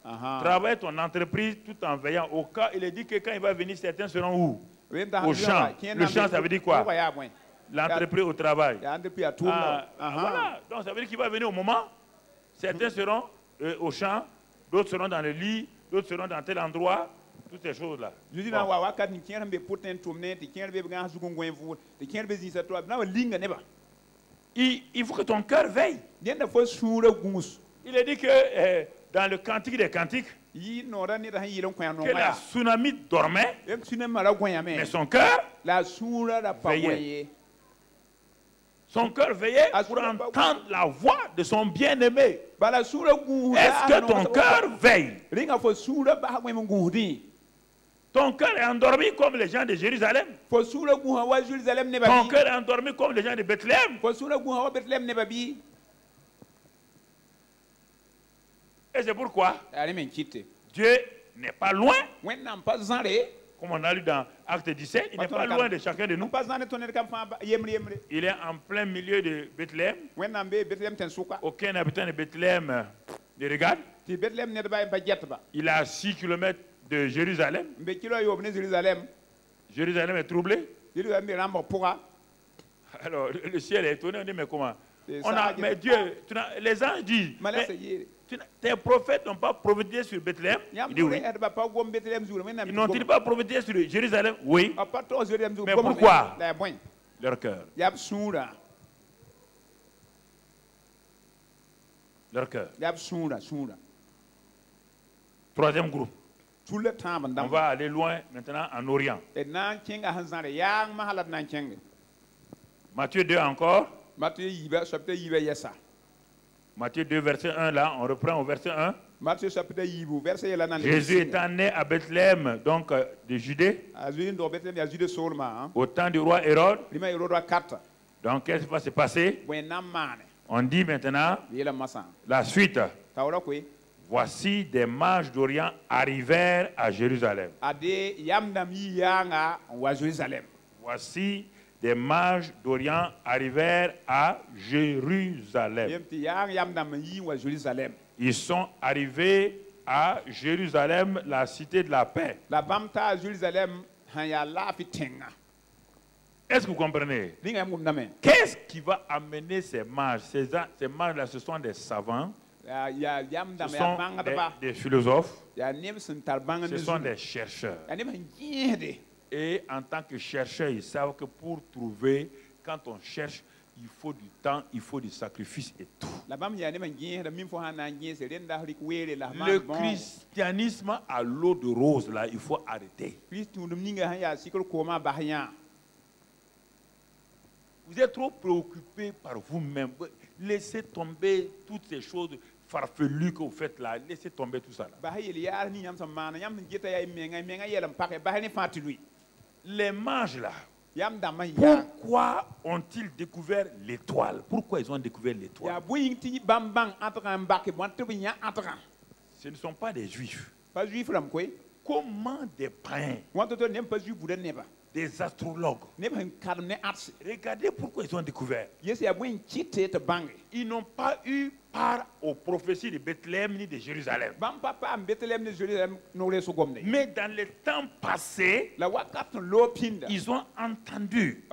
Travaille ton entreprise tout en veillant. Au cas, il est dit que quand il va venir, certains seront où? Au champ. Le champ, ça veut dire quoi? L'entreprise au travail. Voilà. Donc ça veut dire qu'il va venir au moment. Certains seront au champ. D'autres seront dans le lit, d'autres seront dans tel endroit, toutes ces choses-là. Il faut que ton cœur veille. Il est dit que dans le Cantique des Cantiques, que la tsunami dormait, mais son cœur veillait. Son cœur veillait pour entendre la voix de son bien-aimé. Est-ce que ton cœur veille? Ton cœur est endormi comme les gens de Jérusalem. Ton cœur est endormi comme les gens de Bethléem. Et c'est pourquoi Dieu n'est pas loin. Comme on a lu dans Acte 17, il n'est pas loin de chacun de nous. Il est en plein milieu de Bethléem. Aucun habitant de Bethléem ne regarde. Il est à 6 km de Jérusalem. Jérusalem est troublé. Alors, le ciel est étonné. On dit, mais comment? Mais Dieu, les anges disent, tes prophètes n'ont pas prophétisé sur Bethléem? Il dit oui. Ils n'ont-ils pas prophétisé sur Jérusalem? Oui. Mais pourquoi? Leur cœur. Leur cœur. Troisième groupe. On va aller loin maintenant en Orient. Matthieu 2 encore. Matthieu 2, verset 1, là, on reprend au verset 1. Jésus étant né à Bethléem, donc de Judée, au temps du roi Hérode. Donc, qu'est-ce qui va se passer? On dit maintenant la suite. Voici des mages d'Orient arrivèrent à Jérusalem. Voici des mages d'Orient arrivèrent à Jérusalem. Ils sont arrivés à Jérusalem, la cité de la paix. Est-ce que vous comprenez? Qu'est-ce qui va amener ces mages? Ces mages-là, ce sont des savants, ce sont des philosophes, ce sont des chercheurs. Et en tant que chercheurs, ils savent que pour trouver, quand on cherche, il faut du temps, il faut du sacrifice et tout. Le christianisme à l'eau de rose, là, il faut arrêter. Vous êtes trop préoccupés par vous-même. Laissez tomber toutes ces choses farfelues que vous faites là. Laissez tomber tout ça là. Les mages là, pourquoi ont-ils découvert l'étoile? Pourquoi ils ont découvert l'étoile? Ce ne sont pas des juifs. Comment des païens, des astrologues, regardez pourquoi ils ont découvert. Ils n'ont pas eu part aux prophéties de Bethléem ni de Jérusalem. Mais dans les temps passés, ils ont entendu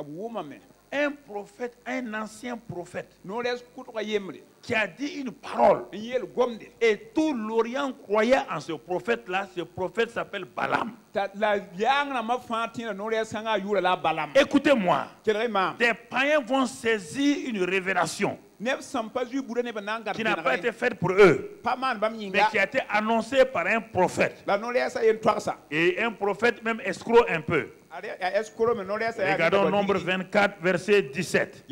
un prophète, un ancien prophète, qui a dit une parole. Et tout l'Orient croyait en ce prophète-là. Ce prophète s'appelle Balaam. Écoutez-moi. Des païens vont saisir une révélation qui n'a pas été faite pour eux, mais qui a été annoncée par un prophète. Et un prophète même escroc un peu. Regardons Nombre 24, verset 17.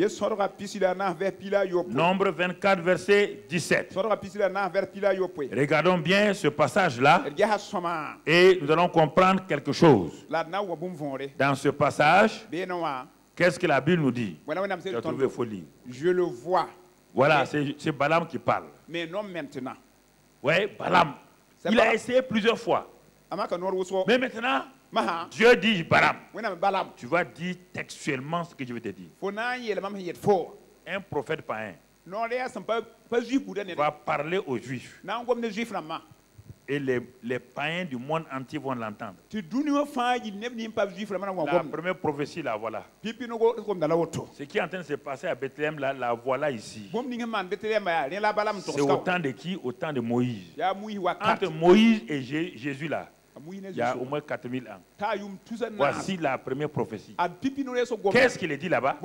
Nombre 24, verset 17. Regardons bien ce passage-là et nous allons comprendre quelque chose. Dans ce passage, qu'est-ce que la Bible nous dit? J'ai trouvé folie. Je le vois. Voilà, c'est Balaam qui parle. Mais non maintenant. Oui, Balaam. Il a essayé plusieurs fois. Mais maintenant, Dieu dit Balaam, tu vas dire textuellement ce que je vais te dire. Un prophète païen va parler aux Juifs. Et les païens du monde entier vont l'entendre. La première prophétie, la voilà. Ce qui est en train de se passer à Bethléem, la voilà ici. C'est au temps de qui? Au temps de Moïse. Entre Moïse et Jésus là, il y a au moins 4000 ans. Voici la première prophétie. Qu'est-ce qu'il est dit là-bas?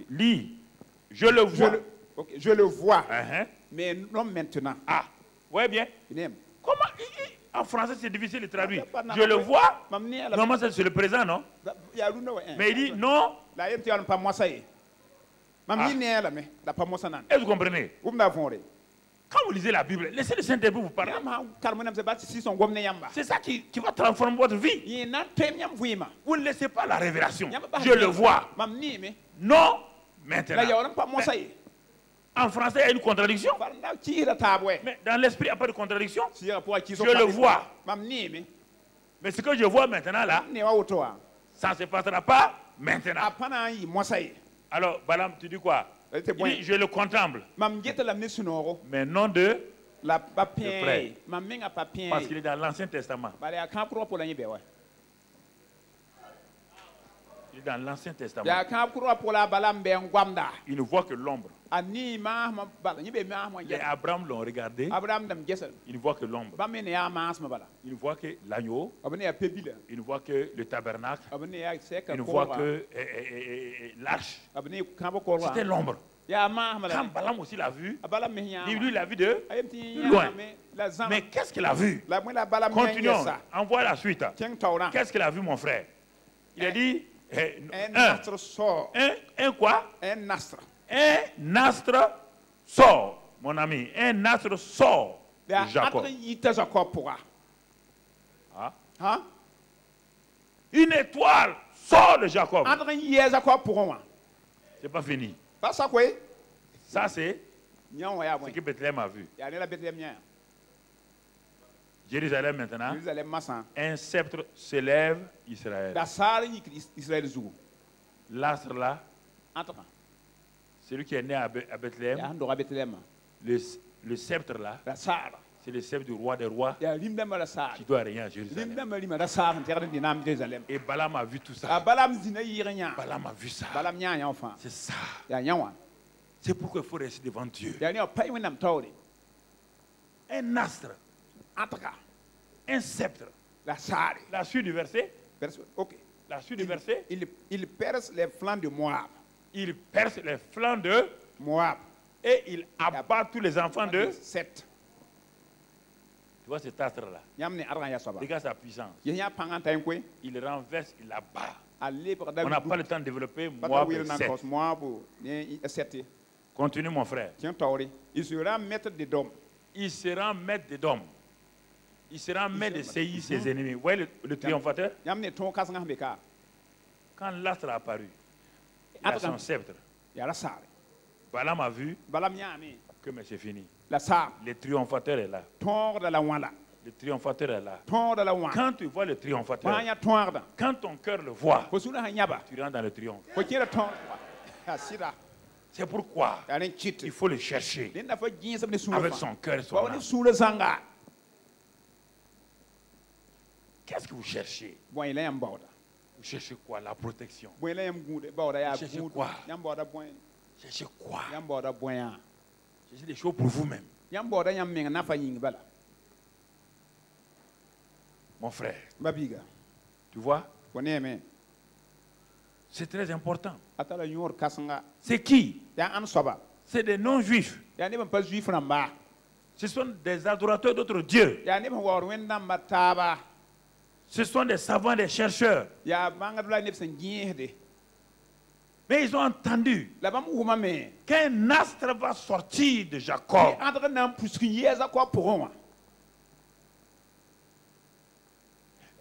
Lis. Je le vois. Je le vois. Mais non maintenant. Ah, ouais bien. Comment? En français, c'est difficile de traduire. Je le vois. Normalement, c'est le présent, non? Mais il dit non. Ah. Est-ce que vous comprenez? Quand vous lisez la Bible, laissez le Saint-Esprit vous parler. C'est ça qui va transformer votre vie. Vous ne laissez pas la révélation. Je le vois. Non, maintenant. En français, il y a une contradiction. Mais dans l'esprit, il n'y a pas de contradiction. Je le vois. Mais ce que je vois maintenant là, ça ne se passera pas maintenant. Alors, Balaam, tu dis quoi? Il dit, je le contemple. Mais non de frère. Parce qu'il est dans l'Ancien Testament. Il est dans l'Ancien Testament. Il ne voit que l'ombre. Les Abraham l'ont regardé. Il ne voit que l'ombre. Il ne voit que l'agneau. Il ne voit que le tabernacle. Il ne voit que l'arche. C'était l'ombre. Quand Balaam aussi l'a vu, lui l'a vu de loin. Mais qu'est-ce qu'il a vu? Continuons. Envoie la suite. Qu'est-ce qu'il a vu, mon frère? Il a dit un quoi? Un astre sort, mon ami. Un astre sort de Jacob. Ah? Une étoile sort de Jacob. C'est pas fini. Ça, c'est ce que Bethléem a vu. Jérusalem maintenant. Un sceptre s'élève, Israël. L'astre là, celui qui est né à Bethléem, le sceptre là, c'est le sceptre du roi des rois qui doit régner à Jérusalem. Et Balaam a vu tout ça. Balaam a vu ça. C'est ça. C'est pourquoi il faut rester devant Dieu. Un astre. Un sceptre. La suite du verset. La suite du verset. Il perce les flancs de Moab. Il perce les flancs de Moab. Et il abat tous les enfants de Seth. Tu vois cet astre-là? Regarde sa puissance. Il renverse, il abat. On n'a pas le temps de développer Moab et Seth. Continue, mon frère. Il sera maître des dômes. Il sera maître des dômes. Il sera maître de saisir ses ennemis. Vous voyez le triomphateur? Quand l'astre a apparu, il a son sceptre. Balaam a vu que c'est fini. Le triomphateur est là. Le triomphateur est là. Quand tu vois le triomphateur, quand ton cœur le voit, tu rentres dans le triomphe. C'est pourquoi il faut le chercher avec son cœur et son âme. Qu'est-ce que vous cherchez? Vous cherchez quoi? La protection. Vous cherchez quoi? Cherchez quoi? Cherchez des choses pour vous-même. Mon frère, tu vois? C'est très important. C'est qui? C'est des non-juifs. Ce sont des adorateurs d'autres dieux. Ce sont des savants, des chercheurs. Mais ils ont entendu qu'un astre va sortir de Jacob.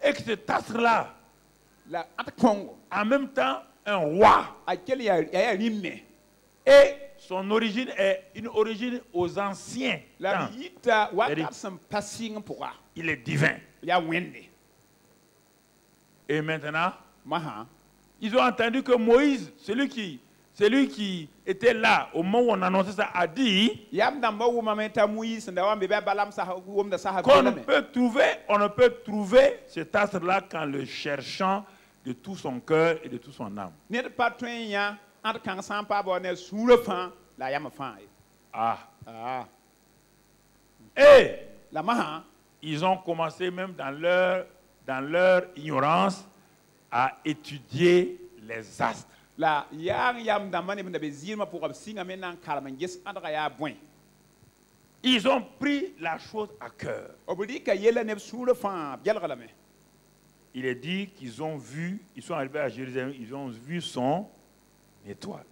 Et que cet astre-là, en même temps, un roi. Et son origine est une origine aux anciens temps. Il est divin. Et maintenant, ils ont entendu que Moïse, celui qui était là au moment où on annonçait ça, a dit qu'on ne peut trouver cet astre-là qu'en le cherchant de tout son cœur et de toute son âme. Et ils ont commencé même dans leur ignorance à étudier les astres. Ils ont pris la chose à cœur. Il est dit qu'ils ont vu, ils sont arrivés à Jérusalem, ils ont vu son étoile.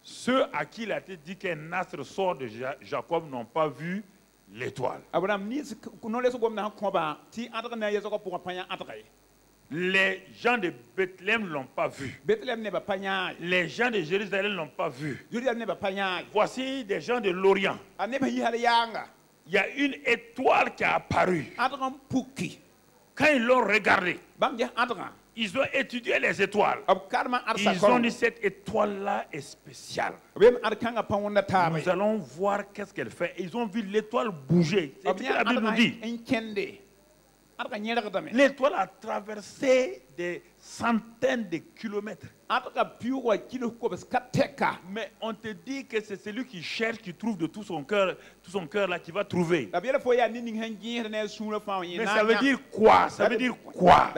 Ceux à qui il a été dit qu'un astre sort de Jacob n'ont pas vu l'étoile. Les gens de Bethléem ne l'ont pas vu. Les gens de Jérusalem ne l'ont pas vu. Voici des gens de l'Orient. Il y a une étoile qui a apparu. Quand ils l'ont regardée, ils ont étudié les étoiles. Ils ont dit cette étoile-là est spéciale. Nous allons voir qu'est-ce qu'elle fait. Ils ont vu l'étoile bouger. C'est ce que la Bible nous dit. L'étoile a traversé des centaines de kilomètres. Mais on te dit que c'est celui qui cherche, qui trouve de tout son cœur là, qui va trouver. Mais ça veut dire quoi? Ça veut dire quoi?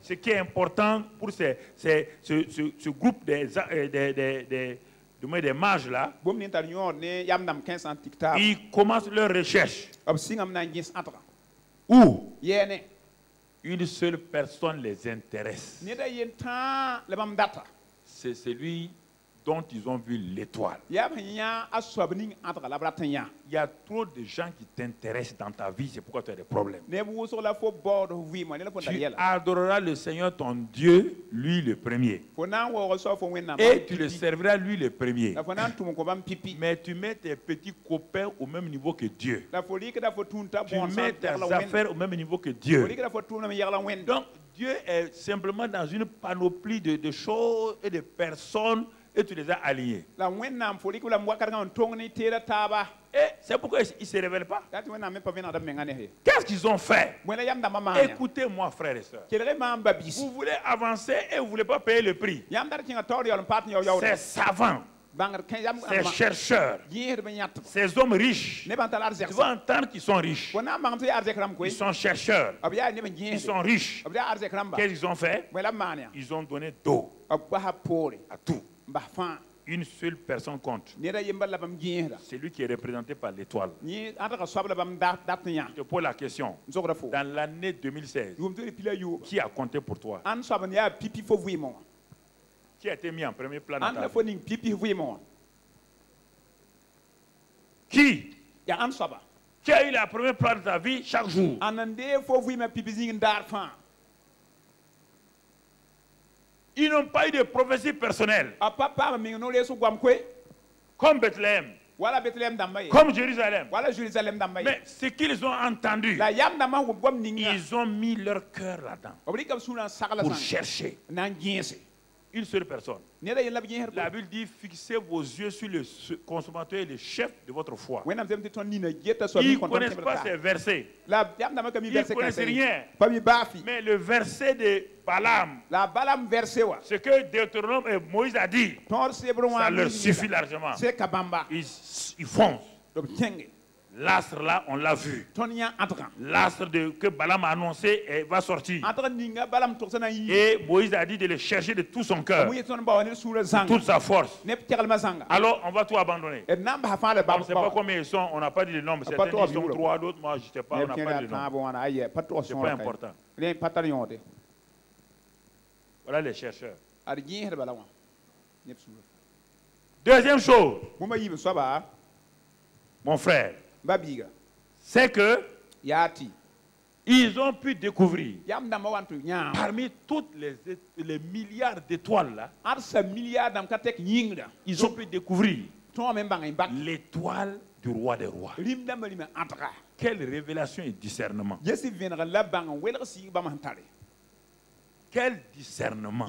Ce qui est important pour ce groupe des mages là, ils commencent leur recherche. Où une seule personne les intéresse. C'est celui dont ils ont vu l'étoile. Il y a trop de gens qui t'intéressent dans ta vie, c'est pourquoi tu as des problèmes. Tu adoreras le Seigneur ton Dieu, lui le premier. Et tu le serviras lui le premier. Mais tu mets tes petits copains au même niveau que Dieu. Tu mets tes affaires au même niveau que Dieu. Donc Dieu est simplement dans une panoplie de choses et de personnes. Et tu les as alignés. Et c'est pourquoi ils ne se révèlent pas. Qu'est-ce qu'ils ont fait? Écoutez-moi, frères et sœurs. Vous voulez avancer et vous ne voulez pas payer le prix. Ces savants, ces chercheurs, ces hommes riches, tu vas entendre qu'ils sont riches. Ils sont chercheurs. Ils sont riches. Qu'est-ce qu'ils ont fait? Ils ont donné dos à tout. Une seule personne compte. C'est lui qui est représenté par l'étoile. Je te pose la question. Dans l'année 2016, qui a compté pour toi? Qui a été mis en premier plan dans ta vie? Qui? Qui a eu la première place de ta vie chaque jour? Ils n'ont pas eu de prophétie personnelle. Comme Bethléem. Comme Jérusalem. Mais ce qu'ils ont entendu, ils ont mis leur cœur là-dedans pour chercher. une seule personne. La Bible dit fixez vos yeux sur le consommateur et le chef de votre foi. Ils ne connaissent pas ces versets. Ils ne connaissent rien. Mais le verset de Balaam, ce que Deutéronome et Moïse a dit, ça leur suffit largement. Ils foncent. L'astre là, on l'a vu. L'astre que Balaam a annoncé va sortir. Et Moïse a dit de le chercher de tout son cœur, de toute sa force. Alors, on va tout abandonner. On ne sait pas combien ils sont, on n'a pas dit le nombre. Certains disent sont 3, d'autres, moi je ne sais pas, on n'a pas dit le nombre. Ce n'est pas important. Voilà les chercheurs. Deuxième chose, mon frère, c'est que ils ont pu découvrir parmi toutes les milliards d'étoiles là, ils ont pu découvrir l'étoile du roi des rois. Quelle révélation et discernement. Quel discernement.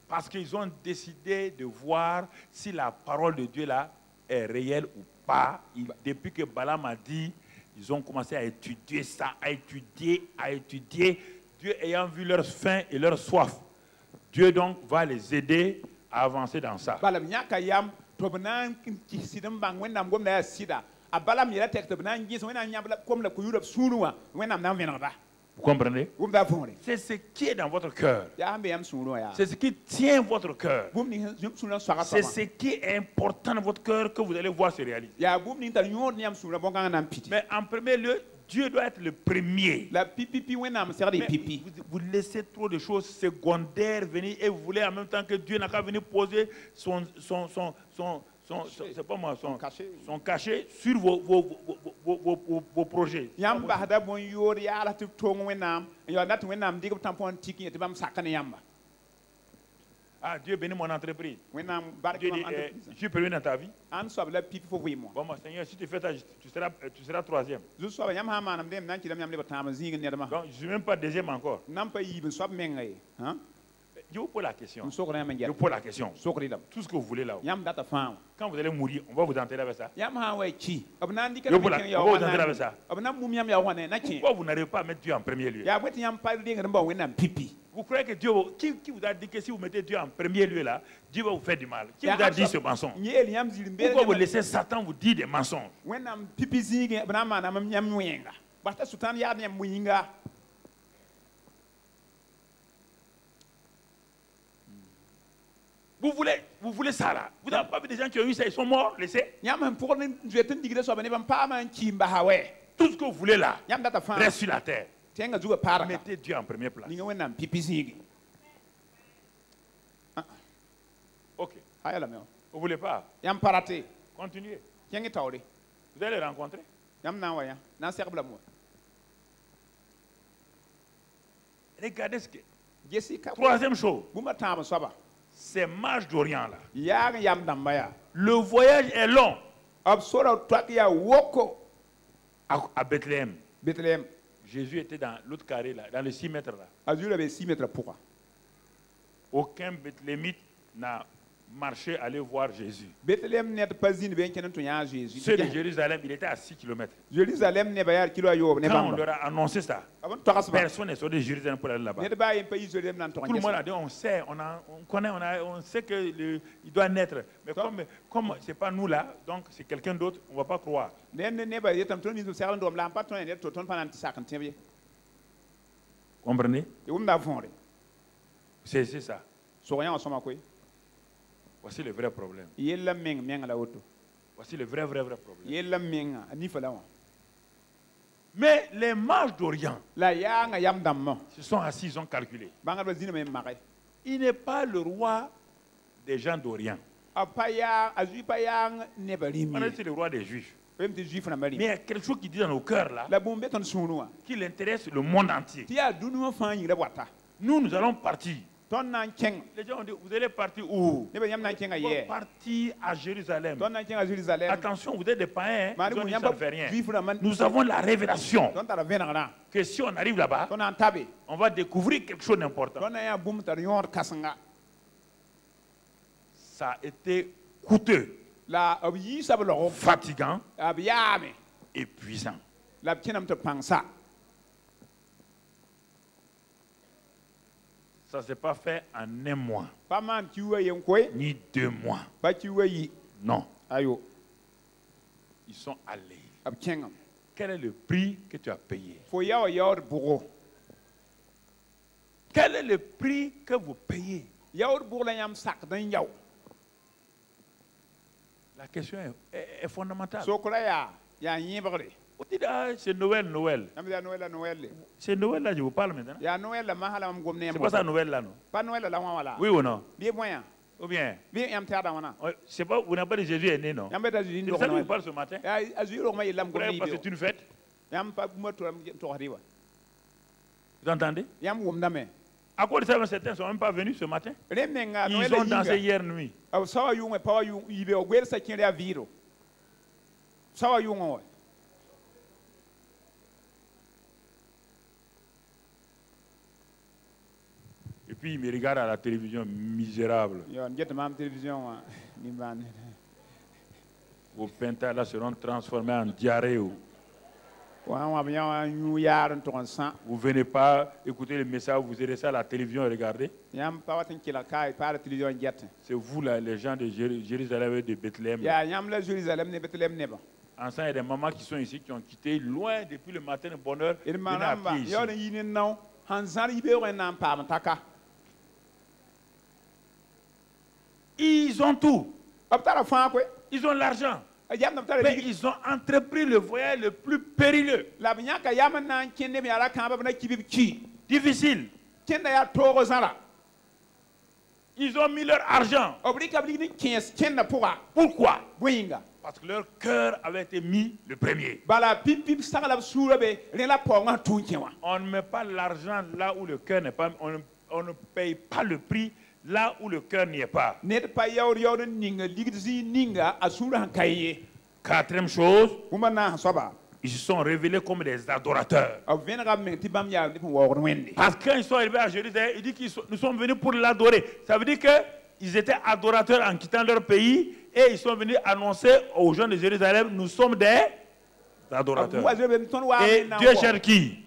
Parce qu'ils ont décidé de voir si la parole de Dieu là est réelle ou pas. Depuis que Balaam a dit, ils ont commencé à étudier ça, à étudier. Dieu ayant vu leur faim et leur soif, Dieu donc va les aider à avancer dans ça. Vous comprenez? C'est ce qui est dans votre cœur. C'est ce qui tient votre cœur. C'est ce qui est important dans votre cœur que vous allez voir se réaliser. Mais en premier lieu, Dieu doit être le premier. Vous laissez trop de choses secondaires venir et vous voulez en même temps que Dieu n'a qu'à venir poser son cachet sur vos projets. Ah, Dieu bénit mon entreprise. Dieu dit, je suis premier dans ta vie. Bon, mon Seigneur, si tu fais ça, tu seras troisième. Donc, je ne suis même pas deuxième encore. Je vous pose la question. Tout ce que vous voulez là. Quand vous allez mourir, on va vous enterrer avec ça. On va vous enterrer avec ça. Pourquoi vous n'arrivez pas à mettre Dieu en premier lieu? Vous croyez que Dieu, qui vous a dit que si vous mettez Dieu en premier lieu là, Dieu va vous faire du mal? Qui vous a dit ce mensonge? Pourquoi vous laissez Satan vous dire des mensonges? Vous voulez ça là? Vous n'avez pas vu des gens qui ont eu ça, ils sont morts, laissés? Tout ce que vous voulez là, reste sur la terre. Mettez Dieu en première place. Ok. Vous ne voulez pas? Continuez. Vous allez le rencontrer. Regardez ce que... Troisième chose. Ces marches d'Orient là. Le voyage est long. À Bethléem. Jésus était dans l'autre carré là, dans les 6 mètres là. Aucun Bethlémite n'a marché aller voir Jésus. Ceux de Jérusalem, il était à 6 km. Quand on leur a annoncé ça, personne n'est sorti de Jérusalem pour aller là-bas. Tout le monde a dit, on sait, on connaît, on sait qu'il doit naître. Mais comme ce n'est pas nous là, donc c'est quelqu'un d'autre, on ne va pas croire. Comprenez? C'est ça. Voici le vrai problème. Voici le vrai problème. Mais les mages d'Orient se sont assis, ils ont calculé. Il n'est pas le roi des gens d'Orient. On a dit c'est le roi des Juifs. Mais il y a quelque chose qui dit dans nos cœurs là, qu'il intéresse le monde entier. Nous allons partir Les gens ont dit, vous allez partir où? Vous allez partir à Jérusalem. Attention, vous êtes des païens, ça ne fait rien. Nous avons la révélation que si on arrive là-bas, on va découvrir quelque chose d'important. Ça a été coûteux, fatigant, épuisant. Ça ne s'est pas fait en un mois, ni 2 mois. Non. Ils sont allés. Quel est le prix que tu as payé? Quel est le prix que vous payez? La question est fondamentale. C'est Noël, Noël. C'est Noël là, je vous parle maintenant. C'est pas ça Noël là, non? Oui ou non? Ou bien? C'est pas, vous n'avez pas de Jésus est né, non? C'est ça que je vous parle ce matin. Parce que c'est une fête. Vous entendez? À cause de ça, certains ne sont même pas venus ce matin. Ils ont dansé hier nuit. Et puis ils me regardent à la télévision, misérable. Vos pentales là seront transformés en diarrhée. Vous ne venez pas écouter le message, vous irez ça à la télévision et regardez. C'est vous là, les gens de Jérusalem et de Bethléem. Ensemble, il y a des mamans qui sont ici, qui ont quitté loin depuis le matin de bonne heure. Ils ont tout. Ils ont l'argent. Mais ils ont entrepris le voyage le plus périlleux. Difficile. Ils ont mis leur argent. Pourquoi? Parce que leur cœur avait été mis le premier. On ne met pas l'argent là où le cœur n'est pas. On ne paye pas le prix là où le cœur n'y est pas. Quatrième chose, ils se sont révélés comme des adorateurs. Parce que quand ils sont arrivés à Jérusalem, ils disent que nous sommes venus pour l'adorer. Ça veut dire qu'ils étaient adorateurs en quittant leur pays et ils sont venus annoncer aux gens de Jérusalem, nous sommes des adorateurs. Et Dieu cherche qui?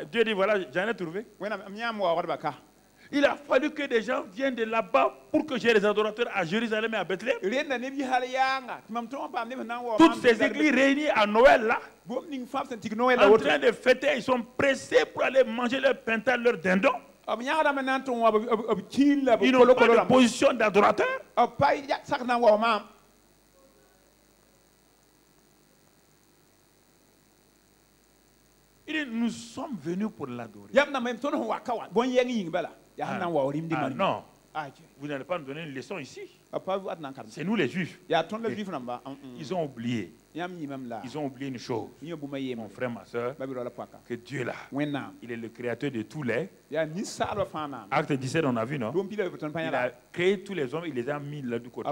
Dieu dit voilà, j'en ai trouvé. Il a fallu que des gens viennent de là-bas pour que j'ai les adorateurs à Jérusalem et à Bethléem. Toutes ces églises réunies à Noël là, en train de fêter, ils sont pressés pour aller manger leur pintal, leur dindon. Ils n'ont pas de position d'adorateur. Il dit, nous sommes venus pour l'adorer. Non, vous n'allez pas nous donner une leçon ici. C'est nous les Juifs. Ils ont oublié. Ils ont oublié une chose. Mon frère, ma soeur, que Dieu là, il est le créateur de tous les. Acte 17, on a vu, non? Il a créé tous les hommes, il les a mis là du côté.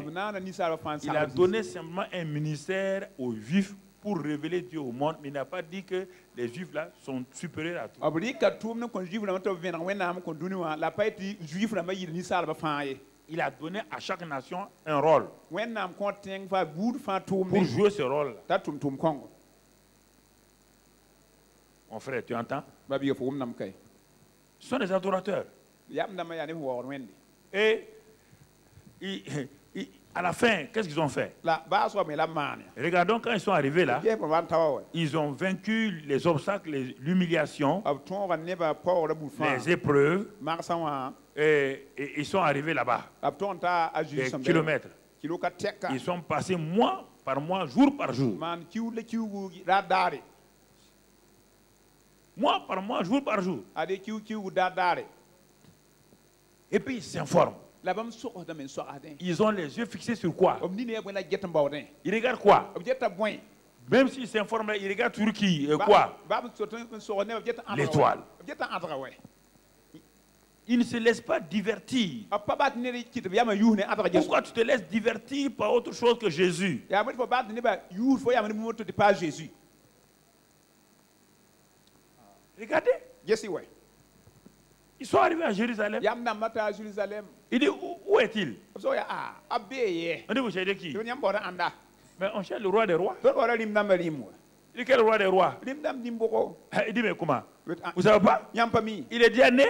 Il a donné simplement un ministère aux Juifs pour révéler Dieu au monde, mais il n'a pas dit que les Juifs là sont supérieurs à tout. Il a donné à chaque nation un rôle pour jouer ce rôle. Mon frère, tu entends? Ce sont des adorateurs. Et à la fin, qu'est-ce qu'ils ont fait? Regardons quand ils sont arrivés là, ils ont vaincu les obstacles, l'humiliation, les épreuves, et ils sont arrivés là-bas, des kilomètres. Ils sont passés mois par mois, jour par jour. Mois par mois, jour par jour. Et puis ils s'informent. Ils ont les yeux fixés sur quoi? Ils regardent quoi? Même s'il s'informe, il regarde Turquie, quoi? L'étoile. Il ne se laisse pas divertir. Pourquoi tu te laisses divertir par autre chose que Jésus? Regardez. Ils sont arrivés à Jérusalem. Il dit, où est-il? On dit, vous cherchez qui? Mais on cherche le roi des rois. Il dit, quel roi des rois? Il dit, mais comment? Vous savez pas? Il est déjà né.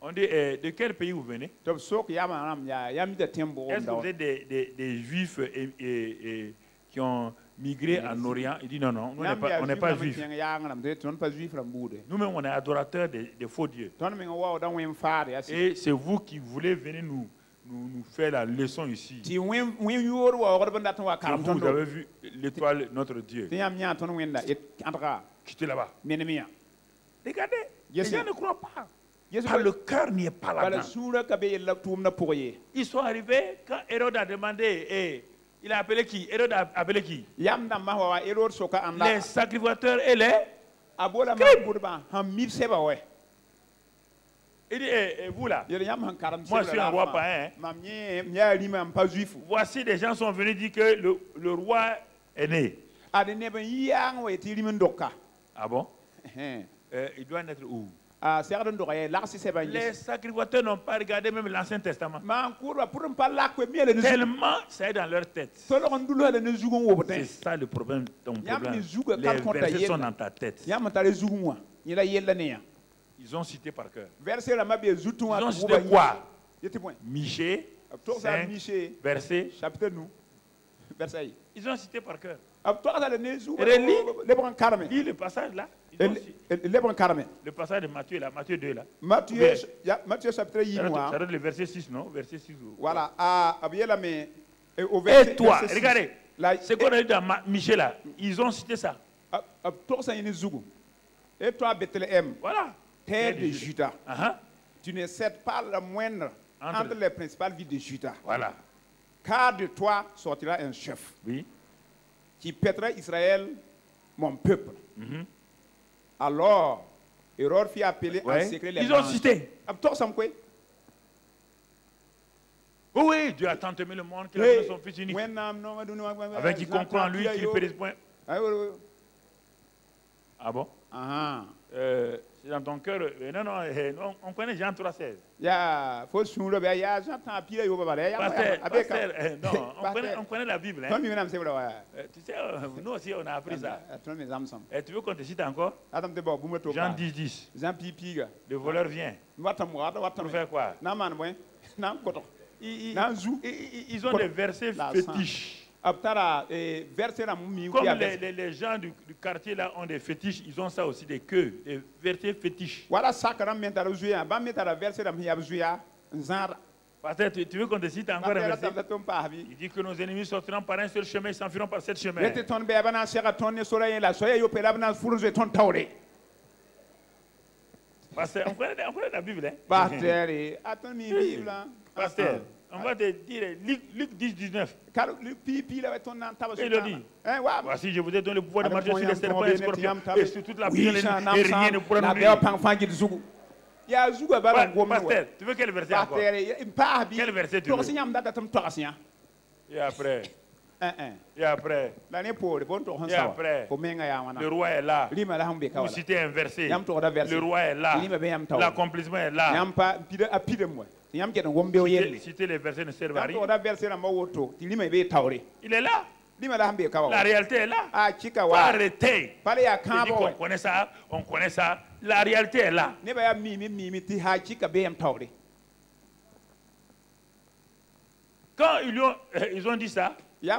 On dit, de quel pays vous venez? Est-ce que vous êtes des juifs qui ont migré en Orient? Il dit, non, non, on n'est pas juifs. Nous-mêmes, on est adorateurs des faux dieux. Et c'est vous qui voulez venir nous faire la leçon ici. Vous avez vu l'étoile, notre Dieu. Quittez là-bas. Regardez, les gens ne croient pas. Le cœur n'y est pas là-dedans. Ils sont arrivés quand Hérode a demandé, il a appelé qui? Hérode a appelé qui? Les sacrificateurs et les il dit, vous là, moi je suis un roi païen. Voici des gens sont venus dire que le roi est né. Ah bon? Il doit naître où? Les sacrificateurs n'ont pas regardé même l'Ancien Testament. Tellement ça est dans leur tête. C'est ça le problème. Ton problème. Les versets sont dans ta tête. Ils ont cité par cœur. Ils ont cité quoi? Michée, 5, verset. Ils ont cité par cœur. Lis le passage là. Le passage de Matthieu là, Matthieu 2 là. Matthieu chapitre 1. Ça donne le verset 6, non? Verset 6. Voilà. Et toi, regardez. C'est qu'on a dit dans Michée là. Ils ont cité ça. Et toi, Bethléem. Voilà. Terre de Juda. Tu ne cèdes pas la moindre entre les principales villes de Juda. Voilà. Car de toi sortira un chef. Oui. Qui pètera Israël, mon peuple. Alors, Hérode fit appeler en secret les Ils ont cité. Oui, Dieu a tant aimé le monde qu'il a donné son Fils unique. Avec qui comprend en lui qu'il ne périsse point. Ah bon? C'est dans ton cœur. Non, on connaît Jean 3,16. Non, on connaît la Bible. Hein? Tu sais, nous aussi, on a appris ça. Et tu veux qu'on te cite encore? Jean 10. Le voleur vient. Pour faire quoi? Ils ont des versets fétiches. Comme les gens du quartier là ont des fétiches, ils ont ça aussi, des queues, des versets fétiches. Pasteur, tu veux qu'on te cite encore un verset? Il dit que nos ennemis sortiront par un seul chemin, ils s'enfuiront par 7 chemins. Pasteur, on connaît la Bible, hein? Pasteur, on va te dire Luc 10, 19. Il le dit. Voici, je vous ai donné le pouvoir de marcher sur les serpents et les scorpions et sur toute la puissance et rien ne pourra nous nuire. Pasteur, tu veux quel verset encore? Quel verset tu veux? Et après? Et après, le roi est là. Vous citez un verset. Le roi est là. L'accomplissement est là. Citer les versets ne servent à rien. Il est là. La réalité est là. Faut arrêter. Il dit qu'on connaît ça, on connaît ça. La réalité est là. Quand ils ont dit ça, il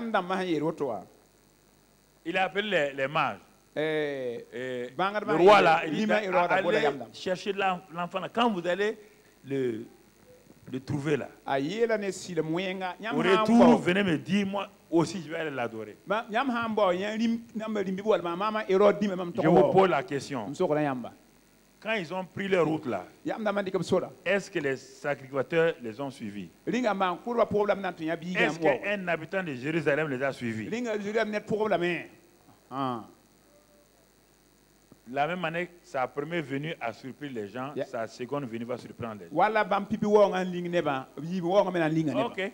a appelé les mages. Le roi là, il dit allez chercher l'enfant là. Quand vous allez le trouver là, au retour, venez me dire, moi aussi je vais aller l'adorer. Je vous pose la question. Quand ils ont pris leur route là, est-ce que les sacrificateurs les ont suivis? Est-ce qu'un habitant de Jérusalem les a suivis? La même année, sa première venue a surpris les gens, sa seconde venue va surprendre les gens. Ok.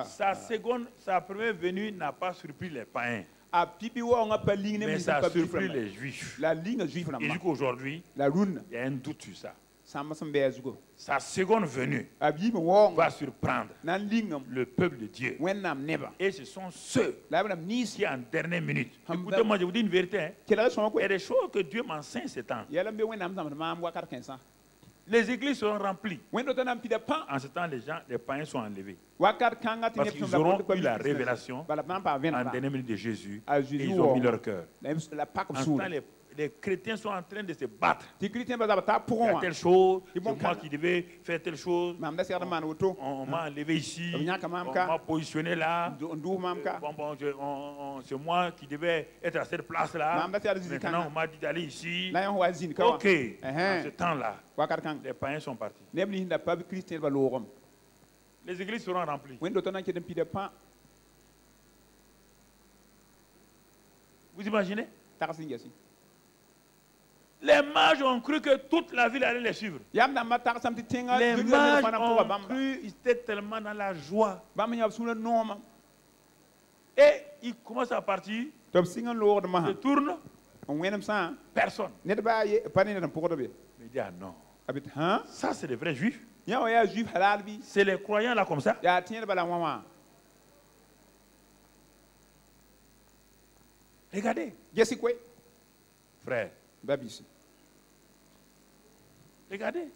Sa première venue n'a pas surpris les païens. Mais ça a surpris les juifs. Et jusqu'aujourd'hui, il y a un doute sur ça. Sa seconde venue va surprendre le peuple de Dieu. Et ce sont ceux qui, en dernière minute, écoutez-moi, je vous dis une vérité, hein, il y a des choses que Dieu m'enseigne ces temps. Les églises seront remplies. En ce temps, les païens sont enlevés. Parce qu'ils auront eu la révélation en dernière minute de Jésus. Et ils ont mis leur cœur. En ce temps, les chrétiens sont en train de se battre. Il y a telle chose, c'est moi qui devais faire telle chose. On m'a enlevé ici, on m'a positionné là. C'est moi qui devais être à cette place-là. Maintenant, on m'a dit d'aller ici. Ok, en ce temps-là, les païens sont partis. Les églises seront remplies. Vous imaginez? Les mages ont cru que toute la ville allait les suivre. Les mages ont cru, ils étaient tellement dans la joie. Et ils commencent à partir. Ils se tournent. Personne. Mais il dit, ah non. Ça, c'est les vrais juifs. C'est les croyants là comme ça. Regardez. Frère. Regardez.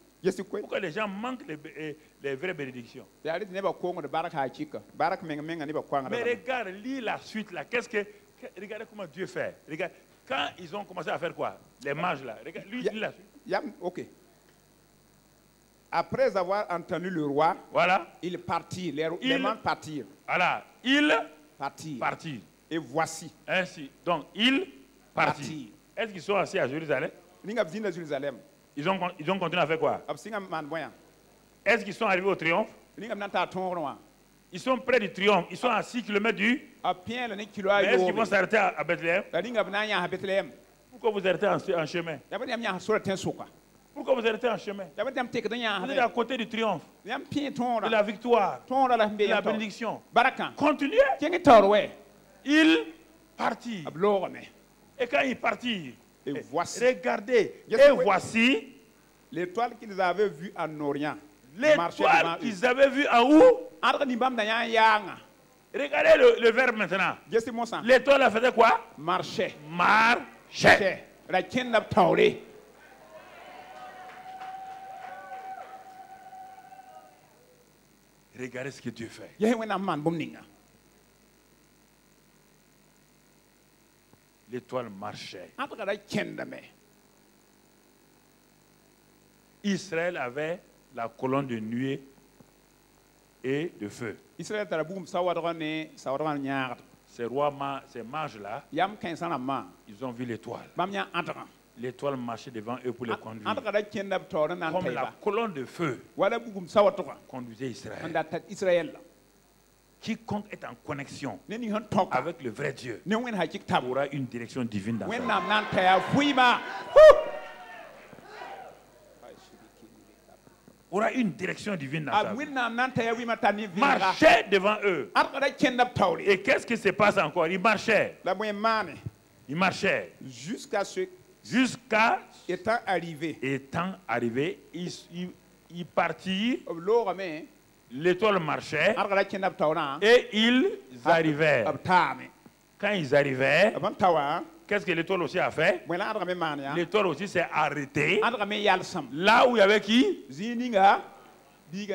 Pourquoi les gens manquent les vraies bénédictions? Mais regarde, lis la suite là. Regardez comment Dieu fait. Regarde, quand ils ont commencé à faire quoi? Les mages là. Regarde, lis la suite. Ok. Après avoir entendu le roi, voilà. Il partit. Les mages partirent. Voilà. Ils partirent. Et voici. Ainsi. Donc, ils partirent. Est-ce qu'ils sont assis à Jérusalem? Ils ont continué à faire quoi? Est-ce qu'ils sont arrivés au triomphe? Ils sont près du triomphe. Ils sont à 6 km du. Mais est-ce qu'ils vont s'arrêter à Bethléem? Pourquoi vous arrêtez en chemin? Pourquoi vous arrêtez en chemin? Vous êtes à côté du triomphe, de la victoire, de la bénédiction. Continuez. Ils partirent. Et quand ils partirent, regardez, et voici l'étoile qu'ils avaient vue en Orient. L'étoile qu'ils avaient vue en où? Regardez le verbe maintenant. L'étoile a fait quoi? Marchait. Regardez ce que Dieu fait. L'étoile marchait. Israël avait la colonne de nuée et de feu. Ces mages-là, ils ont vu l'étoile. L'étoile marchait devant eux pour les conduire. Comme la colonne de feu conduisait Israël. Quiconque est en connexion avec le vrai Dieu aura une direction divine dans sa vie. Aura une direction divine dans sa vie. Marchait devant eux. Et qu'est-ce qui se passe encore? Ils marchaient. Ils marchaient. Jusqu'à étant arrivé, ils partirent. L'étoile marchait et ils arrivèrent. Quand ils arrivèrent, qu'est-ce que l'étoile aussi a fait? L'étoile aussi s'est arrêtée. Là où il y avait qui?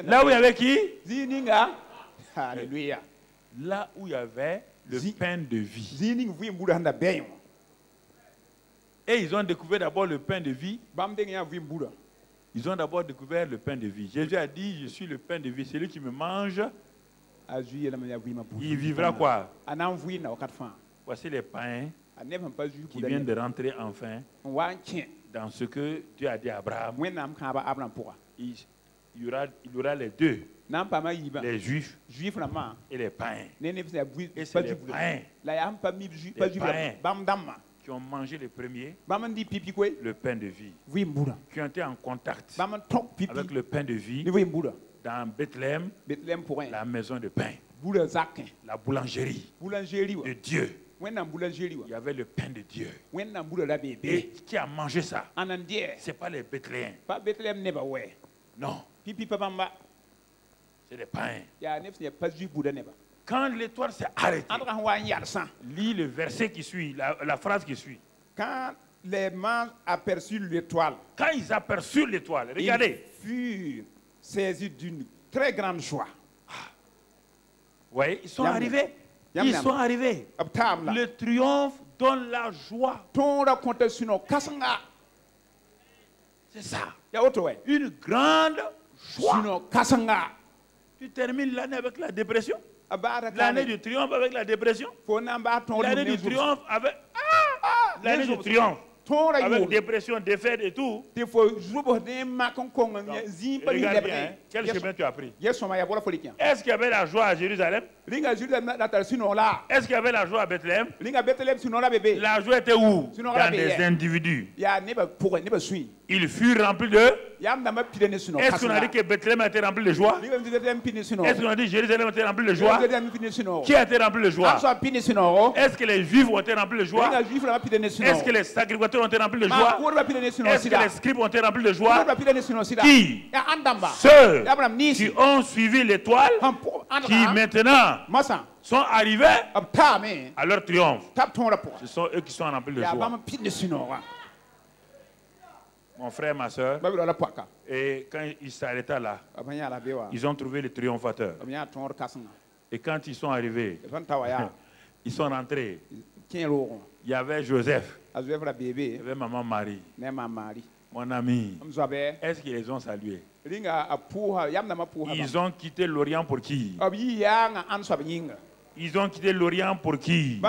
Là où il y avait qui? Alléluia. Là où il y avait le pain de vie. Et ils ont découvert d'abord le pain de vie. Ils ont d'abord découvert le pain de vie. Jésus a dit, je suis le pain de vie. Celui qui me mange, il vivra quoi? Voici les païens qui vient de rentrer enfin dans ce que Dieu a dit à Abraham. Il y aura les deux, les juifs et les païens. Et c'est les païens qui ont mangé le premier, le pain de vie, qui ont été en contact avec le pain de vie dans Bethléem, la maison de pain, la boulangerie de Dieu. Il y avait le pain de Dieu. Et qui a mangé ça? Ce n'est pas les Bethléens. Non. C'est les païens. Quand l'étoile s'est arrêtée, lis le verset qui suit, la phrase qui suit. Quand les mages aperçurent l'étoile, regardez. Ils furent saisis d'une très grande joie. Oui, ils sont arrivés. Ils sont arrivés. Le triomphe donne la joie. C'est ça. Une grande joie. Tu termines l'année avec la dépression. L'année du triomphe avec la dépression. L'année du triomphe avec... L'année du triomphe. Avec dépression, défaite et tout. Regarde bien, quel chemin tu as pris? Est-ce qu'il y avait la joie à Jérusalem? Est-ce qu'il y avait la joie à Bethléem? La joie était où? Dans des individus. Ils furent remplis de... Est-ce qu'on a dit que Bethléem a été rempli de joie? Est-ce qu'on a dit que Jérusalem a été rempli de joie? Qui a été rempli de joie? Est-ce que les Juifs ont été remplis de joie? Est-ce que les sacrificateurs ont été remplis de joie? Est-ce que les scribes ont été remplis de joie? Qui? Ceux qui ont suivi l'étoile, qui maintenant sont arrivés à leur triomphe. Ce sont eux qui sont remplis de joie. Mon frère, ma soeur, et quand ils s'arrêtaient là, ils ont trouvé le triomphateur. Et quand ils sont arrivés, ils sont rentrés. Il y avait Joseph, il y avait maman Marie, mon ami. Est-ce qu'ils les ont salués? Ils ont quitté l'Orient pour qui? Ils ont quitté l'Orient pour qui?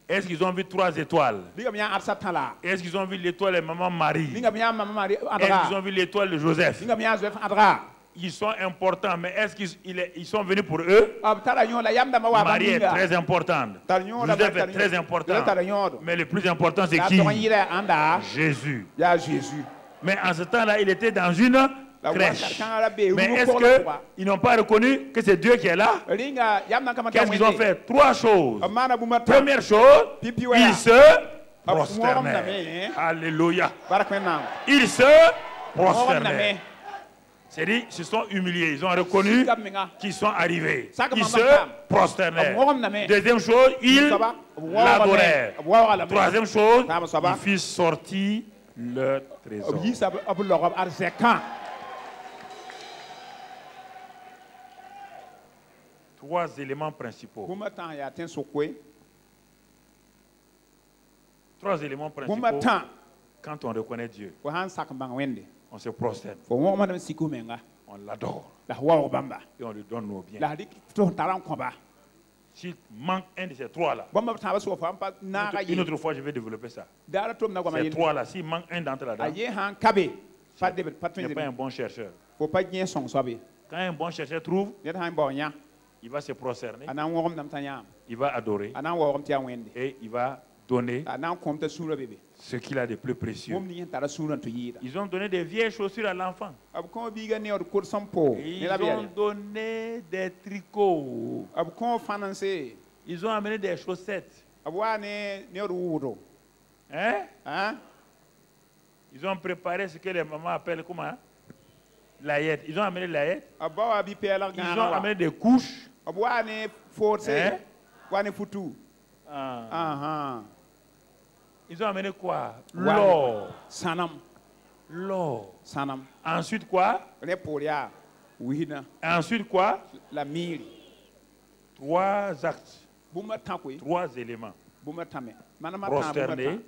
Est-ce qu'ils ont vu 3 étoiles? Est-ce qu'ils ont vu l'étoile de maman Marie? Est-ce qu'ils ont vu l'étoile de Joseph? Ils sont importants, mais est-ce qu'ils sont venus pour eux? Marie est très importante. Joseph est très important. Mais le plus important, c'est qui? Jésus. Mais en ce temps-là, il était dans une crèche. Mais est-ce qu'ils n'ont pas reconnu que c'est Dieu qui est là? Qu'est-ce qu'ils ont fait? 3 choses. Première chose, ils se prosternaient. Alléluia. Ils se prosternaient. C'est-à-dire, ils se sont humiliés. Ils ont reconnu qu'ils sont arrivés. Ils se prosternaient. Deuxième chose, ils l'adorèrent. Troisième chose, ils firent sortir leur trésor. 3 éléments principaux. 3 éléments principaux. Quand on reconnaît Dieu, on se prosterne. On l'adore. Et on lui donne nos biens. S'il manque un de ces 3-là, une autre fois, je vais développer ça. Ces 3-là, s'il manque un d'entre là-dedans, ce n'est pas un bon chercheur. Quand un bon chercheur trouve, il va se prosterner, il va adorer et il va donner ce qu'il a de plus précieux. Ils ont donné des vieilles chaussures à l'enfant. Ils ont donné des tricots. Ils ont amené des chaussettes. Hein? Ils ont préparé ce que les mamans appellent comment? Layette. Ils ont amené layette. Ils ont amené des couches. Ils ont amené quoi? L'or. L'or. Ensuite quoi? Ensuite quoi? 3 actes. 3 éléments. Prosterner,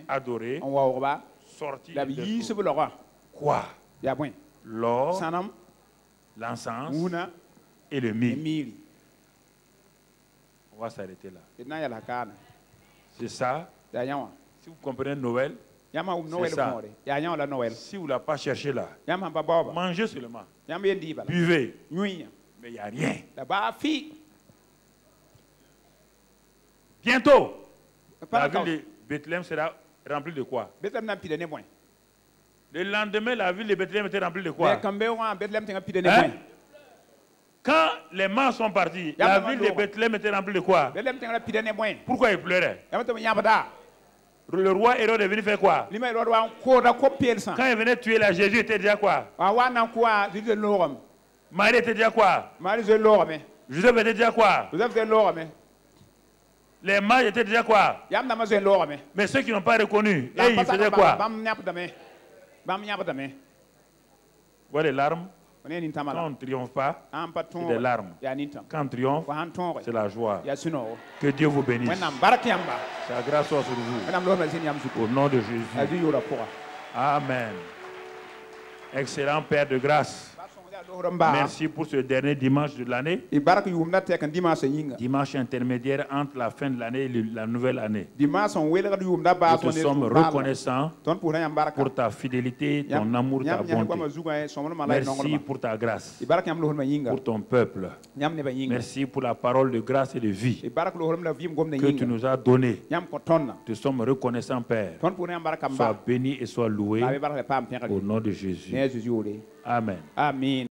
adorer, sortir de quoi? L'or, l'encens et le myrrhe. On va s'arrêter là. C'est ça. Si vous comprenez Noël, c'est ça. Si vous ne l'avez pas cherché là, mangez seulement. Buvez. Mais il n'y a rien. Bientôt, la ville de Bethléem sera remplie de quoi? Le lendemain, la ville de Bethléem était remplie de quoi? Hein? Quand les morts sont partis, la ville de Bethléem était remplie de quoi? Pourquoi ils pleuraient? Le roi Hérode est venu faire quoi? Quand il venait tuer la Jésus, était déjà quoi? Marie était déjà quoi? Joseph était déjà quoi? Les mages étaient déjà quoi? Mais ceux qui n'ont pas reconnu, ils faisaient quoi? Voilà les larmes. Quand on ne triomphe pas, c'est des larmes. Quand on triomphe, c'est la joie. Que Dieu vous bénisse. Sa grâce soit sur vous. Au nom de Jésus. Amen. Excellent Père de grâce. Merci pour ce dernier dimanche de l'année. Dimanche intermédiaire entre la fin de l'année et la nouvelle année. Nous te sommes reconnaissants pour ta fidélité, ton amour, ta bonté. Merci pour ta grâce, pour ton peuple. Merci pour la parole de grâce et de vie que tu nous as donnée. Nous te sommes reconnaissants, Père. Sois béni et sois loué au nom de Jésus. Amen. Amen.